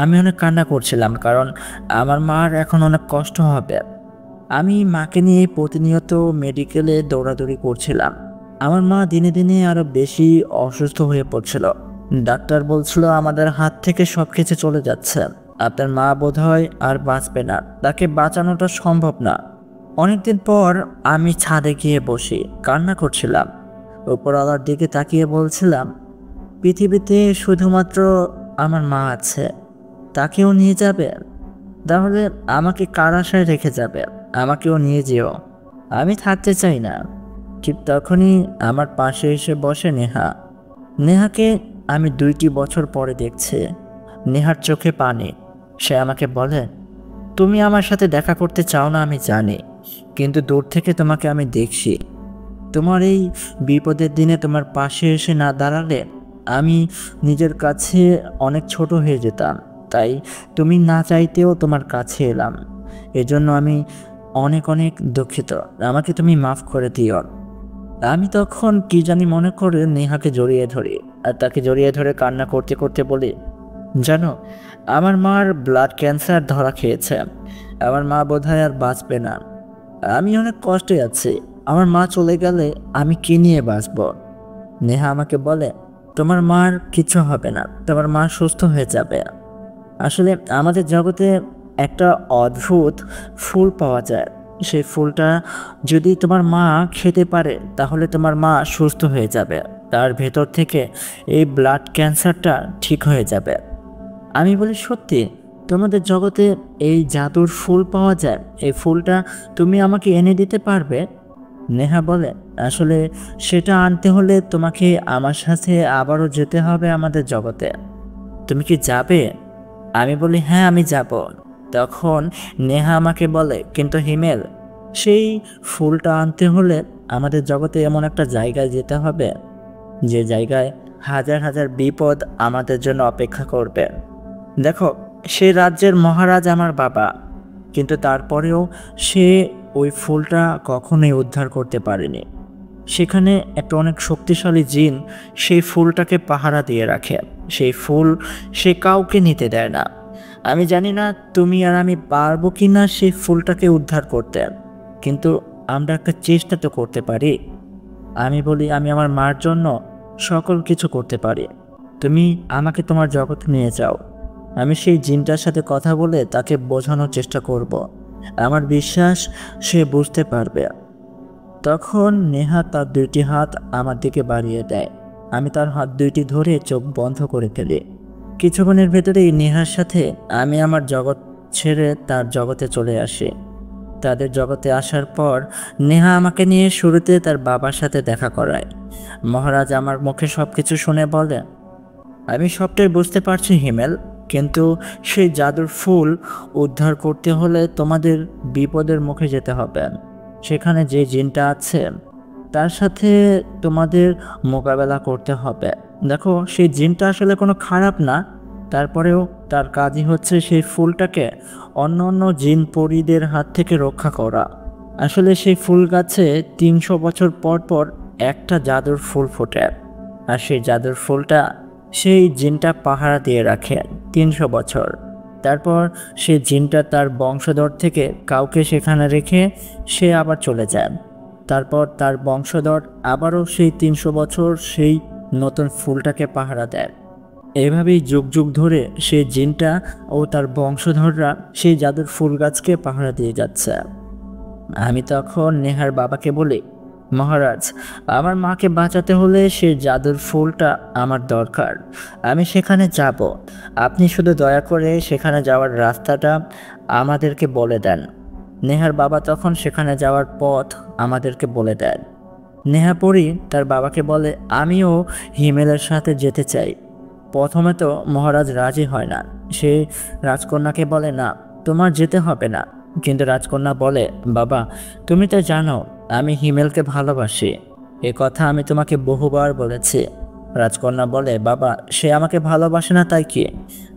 আমি অনেক কান্না করছিলাম, কারণ আমার মার এখন অনেক কষ্ট হবে। আমি মাকে নিয়ে প্রতিনিয়ত মেডিকেলে দৌড়াদৌড়ি করছিলাম। আমার মা দিনে দিনে আরও বেশি অসুস্থ হয়ে পড়ছিল। ডাক্তার বলছিল আমাদের হাত থেকে সব কিছু চলে যাচ্ছে, আপনার মা বোধহয় আর বাঁচবে না, তাকে বাঁচানোটা সম্ভব না। অনেকদিন পর আমি ছাদে গিয়ে বসি, কান্না করছিলাম। উপরওয়ালার দিকে তাকিয়ে বলছিলাম, পৃথিবীতে শুধুমাত্র আমার মা আছে, তাকেও নিয়ে যাবে? তাহলে আমাকে কার আশায় রেখে যাবে? আমাকেও নিয়ে যেও, আমি থাকতে চাই না। ঠিক তখনই আমার পাশে এসে বসে নেহা। নেহাকে আমি 2টি বছর পরে দেখছি। নেহার চোখে পানি। সে আমাকে বলে, তুমি আমার সাথে দেখা করতে চাও না আমি জানি, কিন্তু দূর থেকে তোমাকে আমি দেখছি। তোমার এই বিপদের দিনে তোমার পাশে এসে না দাঁড়ালে আমি নিজের কাছে অনেক ছোট হয়ে যেতাম। তাই তুমি না চাইতেও তোমার কাছে এলাম। এজন্য আমি অনেক অনেক দুঃখিত, আমাকে তুমি মাফ করে দিও। আমি তখন কি জানি মনে করে নেহাকে জড়িয়ে ধরি, আর তাকে জড়িয়ে ধরে কান্না করতে করতে বলি, জানো আমার মার ব্লাড ক্যান্সার ধরা খেয়েছে, আমার মা বোধহয় আর বাঁচবে না। আমি অনেক কষ্টে আছি, আমার মা চলে গেলে আমি কি নিয়ে বাঁচব? নেহা আমাকে বলে, তোমার মার কিছু হবে না, তোমার মা সুস্থ হয়ে যাবে। আসলে আমাদের জগতে একটা অদ্ভুত ফুল পাওয়া যায়। সেই ফুলটা যদি তোমার মা খেতে পারে তাহলে তোমার মা সুস্থ হয়ে যাবে, তার ভেতর থেকে এই ব্লাড ক্যান্সারটা ঠিক হয়ে যাবে। আমি বলি, সত্যি তোমাদের জগতে এই জাদুর ফুল পাওয়া যায়? এই ফুলটা তুমি আমাকে এনে দিতে পারবে? নেহা বলে, আসলে সেটা আনতে হলে তোমাকে আমার সাথে আবারও যেতে হবে আমাদের জগতে। তুমি কি যাবে? আমি বলি, হ্যাঁ আমি যাব। তখন নেহা আমাকে বলে, কিন্তু হিমেল, সেই ফুলটা আনতে হলে আমাদের জগতে এমন একটা জায়গায় যেতে হবে যে জায়গায় হাজার হাজার বিপদ আমাদের জন্য অপেক্ষা করবে। দেখো, সে রাজ্যের মহারাজ আমার বাবা, কিন্তু তারপরেও সে ওই ফুলটা কখনোই উদ্ধার করতে পারেনি। সেখানে একটা অনেক শক্তিশালী জিন সেই ফুলটাকে পাহারা দিয়ে রাখে। সেই ফুল সে কাউকে নিতে দেয় না। আমি জানি না তুমি আর আমি পারবো কি না সেই ফুলটাকে উদ্ধার করতে, কিন্তু আমরা একটা চেষ্টা তো করতে পারি। আমি বলি, আমি আমার মার জন্য সকল কিছু করতে পারি, তুমি আমাকে তোমার জগতে নিয়ে যাও। আমি সেই জিনটার সাথে কথা বলে তাকে বোঝানোর চেষ্টা করব। আমার বিশ্বাস সে বুঝতে পারবে। তখন নেহা তার 2টি হাত আমার দিকে বাড়িয়ে দেয়। আমি তার হাত 2টি ধরে চোখ বন্ধ করে ফেলি। কিছুক্ষণের ভেতরেই নেহার সাথে আমি আমার জগৎ ছেড়ে তার জগতে চলে আসি। তাদের জগতে আসার পর নেহা আমাকে নিয়ে শুরুতে তার বাবার সাথে দেখা করায়। মহারাজ আমার মুখে সব কিছু শুনে বলে, আমি সবটাই বুঝতে পারছি হিমেল, কিন্তু সেই জাদুর ফুল উদ্ধার করতে হলে তোমাদের বিপদের মুখে যেতে হবে। সেখানে যে জিনটা আছে তার সাথে তোমাদের মোকাবেলা করতে হবে। দেখো, সেই জিনটা আসলে কোনো খারাপ না, তারপরেও তার কাজই হচ্ছে সেই ফুলটাকে অন্য অন্য জিন পরীদের হাত থেকে রক্ষা করা। আসলে সেই ফুল গাছে 300 বছর পর পর একটা জাদুর ফুল ফোটে, আর সেই জাদুর ফুলটা সেই জিনটা পাহারা দিয়ে রাখে 300 বছর। তারপর সেই জিনটা তার বংশধর থেকে কাউকে সেখানে রেখে সে আবার চলে যায়। তারপর তার বংশধর আবারও সেই 300 বছর সেই নতুন ফুলটাকে পাহারা দেয়। এভাবেই যুগ যুগ ধরে সেই জিনটা ও তার বংশধররা সেই জাদুর ফুল গাছকে পাহারা দিয়ে যাচ্ছে। আমি তখন নেহার বাবাকে বলি, মহারাজ, আমার মাকে বাঁচাতে হলে সেই জাদুর ফুলটা আমার দরকার। আমি সেখানে যাব, আপনি শুধু দয়া করে সেখানে যাওয়ার রাস্তাটা আমাদেরকে বলে দেন। নেহার বাবা তখন সেখানে যাওয়ার পথ আমাদেরকে বলে দেন। নেহা পরি তার বাবাকে বলে, আমিও হিমেলের সাথে যেতে চাই। প্রথমে তো মহারাজ রাজি হয় না। সে রাজকন্যাকে বলে, না, তোমার যেতে হবে না। কিন্তু রাজকন্যা বলে, বাবা, তুমি তো জানো আমি হিমেলকে ভালোবাসি, এ কথা আমি তোমাকে বহুবার বলেছি। রাজকন্যা বলে, বাবা, সে আমাকে ভালোবাসে না তাই কি?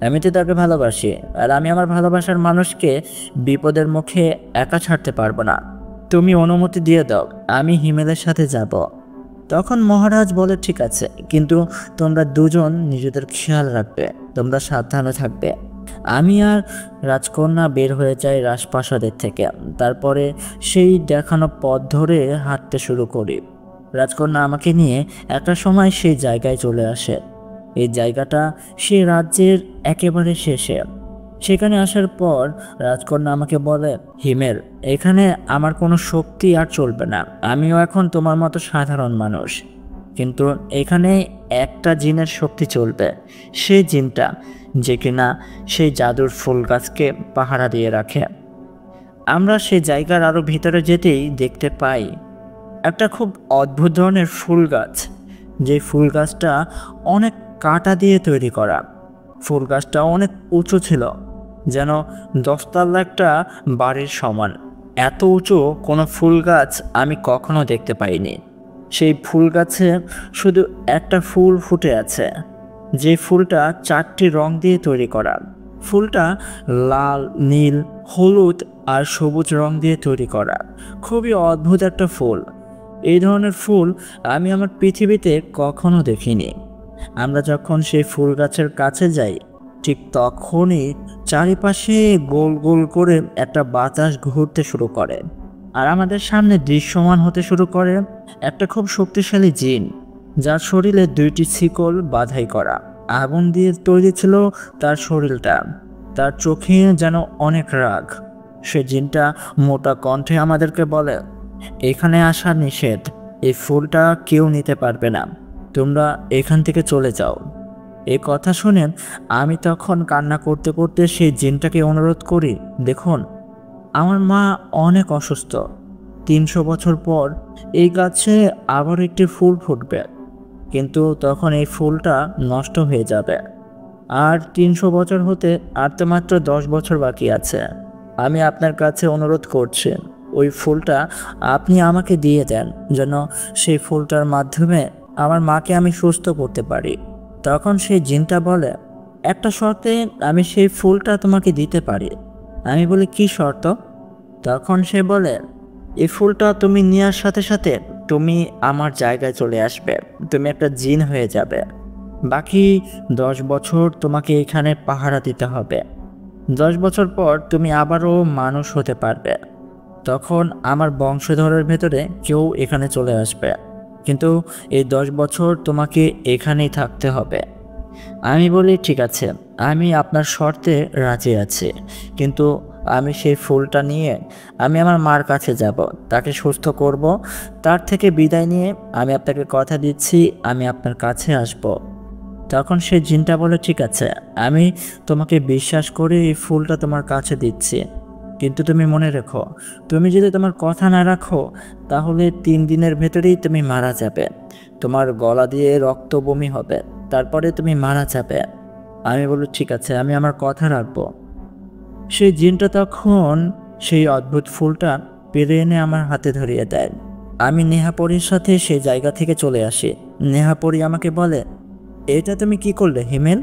আমি তো তাকে ভালোবাসি, আর আমি আমার ভালোবাসার মানুষকে বিপদের মুখে একা ছাড়তে পারবো না। তুমি অনুমতি দিয়ে দাও, আমি হিমেলের সাথে যাব। তখন মহারাজ বলে, ঠিক আছে, কিন্তু তোমরা দুজন নিজেদের খেয়াল রাখবে, তোমরা সাবধানে থাকবে। আমি আর রাজকন্যা বের হয়ে যাই রাজপ্রাসাদের থেকে। তারপরে সেই দেখানো পথ ধরে হাঁটতে শুরু করি। রাজকন্যা আমাকে নিয়ে একটা সময় সেই জায়গায় চলে আসে। এই জায়গাটা সেই রাজ্যের একেবারে শেষে। সেখানে আসার পর রাজকন্যা আমাকে বলে, হিমেল, এখানে আমার কোনো শক্তি আর চলবে না। আমিও এখন তোমার মতো সাধারণ মানুষ, কিন্তু এখানে একটা জিনের শক্তি চলবে। সেই জিনটা যে কিনা সেই জাদুর ফুল গাছকে পাহারা দিয়ে রাখে। আমরা সেই জায়গার আরও ভিতরে যেতেই দেখতে পাই একটা খুব অদ্ভুত ধরনের ফুল গাছ। যে ফুল গাছটা অনেক কাঁটা দিয়ে তৈরি করা। ফুল গাছটা অনেক উঁচু ছিল, যেন 10 তলা একটা বাড়ির সমান। এত উঁচু কোনো ফুল গাছ আমি কখনো দেখতে পাইনি। সেই ফুল গাছে শুধু একটা ফুল ফুটে আছে, যে ফুলটা 4টি রং দিয়ে তৈরি করা। ফুলটা লাল, নীল, হলুদ আর সবুজ রং দিয়ে তৈরি করা। খুবই অদ্ভুত একটা ফুল। এই ধরনের ফুল আমি আমার পৃথিবীতে কখনো দেখিনি। আমরা যখন সেই ফুল গাছের কাছে যাই, ঠিক তখনই চারিপাশে গোল গোল করে একটা বাতাস ঘুরতে শুরু করে, আর আমাদের সামনে দৃশ্যমান হতে শুরু করে একটা খুব শক্তিশালী জিন, যার শরীরে 2টি শিকল বাঁধাই করা। আগুন দিয়ে তৈরি ছিল তার শরীরটা। তার চোখে যেন অনেক রাগ। সে জিনটা মোটা কণ্ঠে আমাদেরকে বলে, এখানে আসা নিষেধ, এই ফুলটা কেউ নিতে পারবে না, তোমরা এখান থেকে চলে যাও। এই কথা শুনে আমি তখন কান্না করতে করতে সেই জিনটাকে অনুরোধ করি, দেখুন, আমার মা অনেক অসুস্থ। 300 বছর পর এই গাছে আবার একটি ফুল ফুটবে, কিন্তু তখন এই ফুলটা নষ্ট হয়ে যাবে। আর 300 বছর হতে আর তো মাত্র 10 বছর বাকি আছে। আমি আপনার কাছে অনুরোধ করছি, ওই ফুলটা আপনি আমাকে দিয়ে দেন, যেন সেই ফুলটার মাধ্যমে আমার মাকে আমি সুস্থ করতে পারি। তখন সেই জিনটা বলে, একটা শর্তে আমি সেই ফুলটা তোমাকে দিতে পারি। আমি বলি, কি শর্ত? তখন সে বলে, এই ফুলটা তুমি নেওয়ার সাথে সাথে তুমি আমার জায়গায় চলে আসবে, তুমি একটা জিন হয়ে যাবে। বাকি 10 বছর তোমাকে এখানে পাহারা দিতে হবে। 10 বছর পর তুমি আবারও মানুষ হতে পারবে। তখন আমার বংশধরের ভেতরে কেউ এখানে চলে আসবে, কিন্তু এই 10 বছর তোমাকে এখানেই থাকতে হবে। আমি বলি, ঠিক আছে, আমি আপনার শর্তে রাজি আছি, কিন্তু আমি সেই ফুলটা নিয়ে আমি আমার মার কাছে যাব, তাকে সুস্থ করব। তার থেকে বিদায় নিয়ে আমি আপনাকে কথা দিচ্ছি আমি আপনার কাছে আসব। তখন সেই জিনটা বলে, ঠিক আছে, আমি তোমাকে বিশ্বাস করে এই ফুলটা তোমার কাছে দিচ্ছি, কিন্তু তুমি মনে রেখো, তুমি যদি তোমার কথা না রাখো তাহলে 3 দিনের ভেতরেই তুমি মারা যাবে। তোমার গলা দিয়ে রক্ত বমি হবে, তারপরে তুমি মারা যাবে। আমি বলি, ঠিক আছে, আমি আমার কথা রাখবো। সেই জিনটা তখন সেই অদ্ভুত ফুলটা পেরে এনে আমার হাতে ধরিয়ে দেয়। আমি নেহাপরির সাথে সেই জায়গা থেকে চলে আসি। নেহাপরি আমাকে বলে, এটা তুমি কি করলে হিমেল?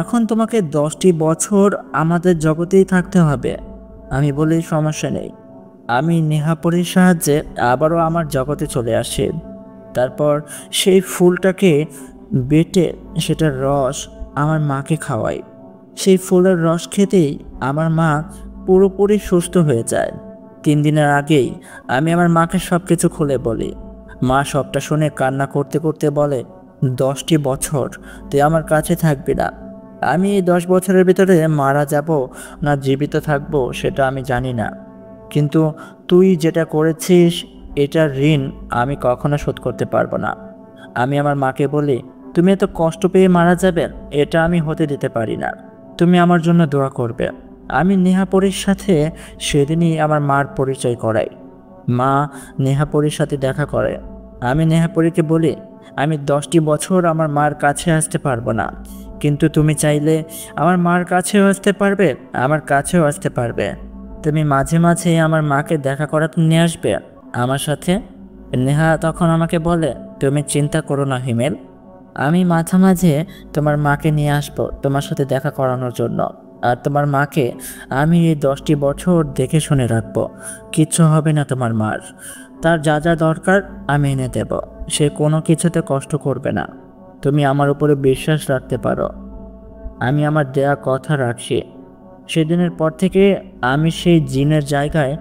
এখন তোমাকে 10টি বছর আমাদের জগতেই থাকতে হবে। আমি বলি, সমস্যা নেই। আমি নেহাপরির সাহায্যে আবারও আমার জগতে চলে আসি। তারপর সেই ফুলটাকে বেটে সেটার রস আমার মাকে খাওয়াই। সেই ফুলের রস খেতেই আমার মা পুরোপুরি সুস্থ হয়ে যায়। 3 দিনের আগেই আমি আমার মাকে সব কিছু খুলে বলি। মা সবটা শুনে কান্না করতে করতে বলে, 10টি বছর তুই আমার কাছে থাকবি না। আমি এই 10 বছরের ভিতরে মারা যাব না জীবিত থাকব সেটা আমি জানি না, কিন্তু তুই যেটা করেছিস এটার ঋণ আমি কখনো শোধ করতে পারবো না। আমি আমার মাকে বলি, তুমি এত কষ্ট পেয়ে মারা যাবে এটা আমি হতে দিতে পারি না, তুমি আমার জন্য দোয়া করবে। আমি নেহাপরির সাথে সেদিনই আমার মার পরিচয় করাই। মা নেহাপরির সাথে দেখা করে। আমি নেহাপরিকে বলি, আমি 10টি বছর আমার মার কাছে আসতে পারবো না, কিন্তু তুমি চাইলে আমার মার কাছেও আসতে পারবে, আমার কাছেও আসতে পারবে। তুমি মাঝে মাঝে আমার মাকে দেখা করাতে নিয়ে আসবে আমার সাথে। নেহা তখন আমাকে বলে, তুমি চিন্তা করো না হিমেল, আমি মাঝে মাঝে তোমার মাকে নিয়ে আসবো তোমার সাথে দেখা করানোর জন্য। আর তোমার মাকে আমি এই 10টি বছর দেখে শুনে রাখবো, কিচ্ছু হবে না তোমার মার। তার যা যা দরকার আমি এনে দেব, সে কোনো কিছুতে কষ্ট করবে না। তুমি আমার উপরে বিশ্বাস রাখতে পারো। আমি আমার দেয়া কথা রাখছি। সেদিনের পর থেকে আমি সেই জিনের জায়গায়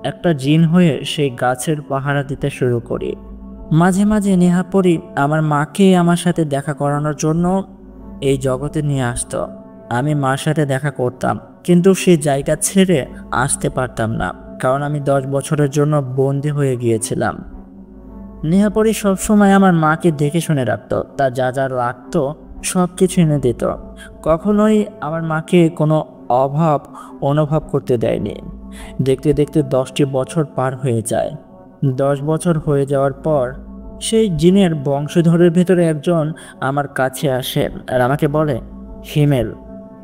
একটা জিন হয়ে সেই গাছের পাহারা দিতে শুরু করি। মাঝে মাঝে নেহাপরি আমার মাকে আমার সাথে দেখা করানোর জন্য এই জগতে নিয়ে আসতো। আমি মার সাথে দেখা করতাম, কিন্তু সেই জায়গা ছেড়ে আসতে পারতাম না, কারণ আমি 10 বছরের জন্য বন্দী হয়ে গিয়েছিলাম। নেহাপরি সবসময় আমার মাকে দেখে শুনে রাখতো, তার যা যা লাগতো সব কিছু এনে দিত। কখনোই আমার মাকে কোনো অভাব অনুভব করতে দেয়নি। দেখতে দেখতে 10টি বছর পার হয়ে যায়। 10 বছর হয়ে যাওয়ার পর সেই জিনের বংশধরের ভেতরে একজন আমার কাছে আসে আর আমাকে বলে, হিমেল,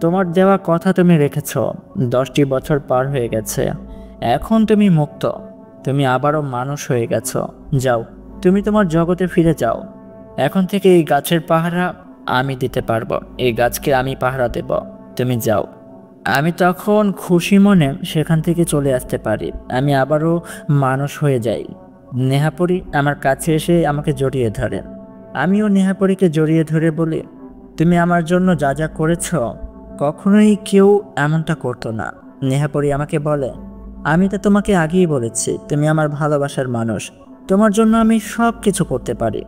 তোমার দেওয়া কথা তুমি রেখেছ। 10টি বছর পার হয়ে গেছে, এখন তুমি মুক্ত, তুমি আবারও মানুষ হয়ে গেছ। যাও, তুমি তোমার জগতে ফিরে যাও। এখন থেকে এই গাছের পাহারা আমি দিতে পারবো, এই গাছকে আমি পাহারা দেব, তুমি যাও। আমি তখন খুশি মনে সেখান থেকে চলে আসতে পারি, আমি আবারও মানুষ হয়ে যাই। নেহাপরি আমার কাছে এসে আমাকে জড়িয়ে ধরে। আমিও নেহাপরিকে জড়িয়ে ধরে বলি, তুমি আমার জন্য যা যা করেছ কখনোই কেউ এমনটা করতো না। নেহাপরি আমাকে বলে, আমি তো তোমাকে আগেই বলেছি তুমি আমার ভালোবাসার মানুষ, তোমার জন্য আমি সব কিছু করতে পারি।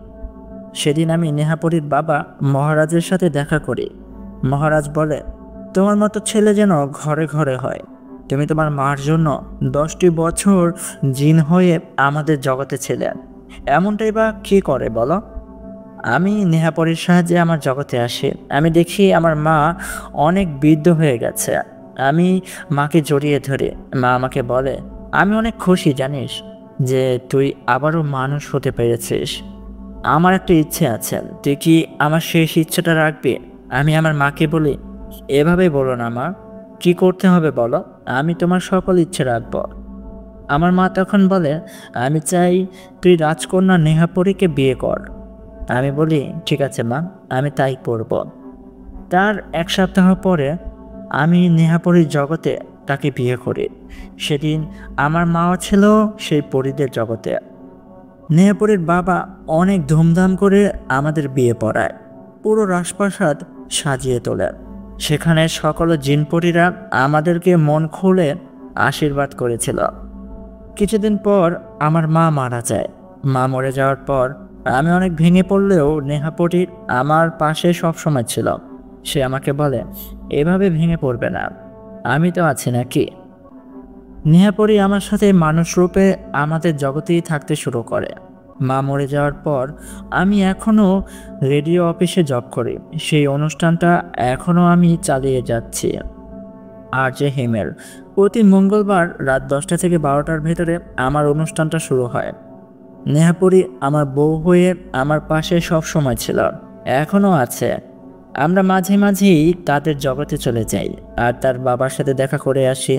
সেদিন আমি নেহাপরির বাবা মহারাজের সাথে দেখা করি। মহারাজ বলে, তোমার মতো ছেলে যেন ঘরে ঘরে হয়। তুমি তোমার মার জন্য 10টি বছর জিন হয়ে আমাদের জগতে ছিলে, এমনটাই বা কী করে বলো? আমি নেহাপরির সাহায্যে আমার জগতে আসি। আমি দেখি আমার মা অনেক বৃদ্ধ হয়ে গেছে। আমি মাকে জড়িয়ে ধরি। মা আমাকে বলে, আমি অনেক খুশি জানিস যে তুই আবারও মানুষ হতে পেরেছিস। আমার একটা ইচ্ছে আছে, তুই কি আমার শেষ ইচ্ছেটা রাখবি? আমি আমার মাকে বলি, এভাবে বলো না মা, কি করতে হবে বলো, আমি তোমার সকল ইচ্ছে রাখবো। আমার মা তখন বলে, আমি চাই তুই রাজকন্যা নেহাপরীকে বিয়ে কর। আমি বলি, ঠিক আছে মা, আমি তাই করব। তার 1 সপ্তাহ পরে আমি নেহাপরীর জগতে তাকে বিয়ে করি। সেদিন আমার মাও ছিল সেই পরীদের জগতে। নেহাপরীর বাবা অনেক ধুমধাম করে আমাদের বিয়ে পড়ায়, পুরো রাজপ্রাসাদ সাজিয়ে তোলে। সেখানে সকল জিনপরীরা আমাদেরকে মন খুলে আশীর্বাদ করেছিল। কিছুদিন পর আমার মা মারা যায়। মা মরে যাওয়ার পর আমি অনেক ভেঙে পড়লেও নেহাপরি আমার পাশে সবসময় ছিল। সে আমাকে বলে, এভাবে ভেঙে পড়বে না, আমি তো আছি নাকি। নেহাপরি আমার সাথে মানুষ রূপে আমাদের জগতেই থাকতে শুরু করে। মা মরে যাওয়ার পর আমি এখনও রেডিও অফিসে জব করি। সেই অনুষ্ঠানটা এখনও আমি চালিয়ে যাচ্ছি। আর যে হিমেল, প্রতি মঙ্গলবার রাত 10টা থেকে 12টার ভেতরে আমার অনুষ্ঠানটা শুরু হয়। নেহাপরি আমার বউ হয়ে আমার পাশে সব সময় ছিল, এখনও আছে। আমরা মাঝে মাঝেই তাদের জগতে চলে যাই আর তার বাবার সাথে দেখা করে আসি।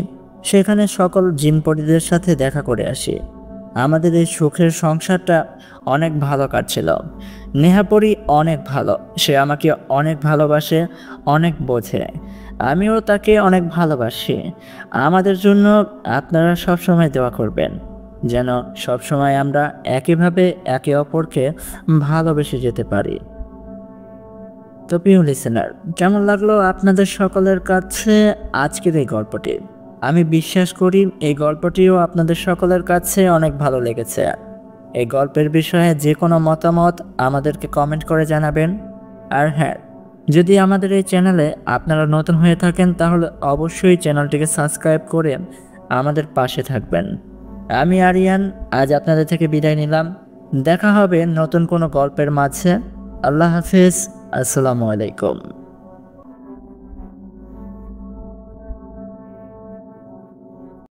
সেখানে সকল জিনপরিদের সাথে দেখা করে আসি। আমাদের এই সুখের সংসারটা অনেক ভালো কাটছিল। নেহাপরি অনেক ভালো, সে আমাকে অনেক ভালোবাসে, অনেক বোঝে। আমিও তাকে অনেক ভালোবাসি। আমাদের জন্য আপনারা সবসময় দোয়া করবেন, যেন সবসময় আমরা একইভাবে একে অপরকে ভালোবেসে যেতে পারি। তো প্রিয় লিসেনার, কেমন লাগলো আপনাদের সকলের কাছে আজকের এই গল্পটি? আমি বিশ্বাস করি এই গল্পটিও আপনাদের সকলের কাছে অনেক ভালো লেগেছে। এই গল্পের বিষয়ে যে কোনো মতামত আমাদেরকে কমেন্ট করে জানাবেন। আর হ্যাঁ, যদি আমাদের এই চ্যানেলে আপনারা নতুন হয়ে থাকেন তাহলে অবশ্যই চ্যানেলটিকে সাবস্ক্রাইব করে আমাদের পাশে থাকবেন। আমি আরিয়ান আজ আপনাদের থেকে বিদায় নিলাম। দেখা হবে নতুন কোনো গল্পের মাঝে। আল্লাহ হাফিজ। আসসালামু আলাইকুম।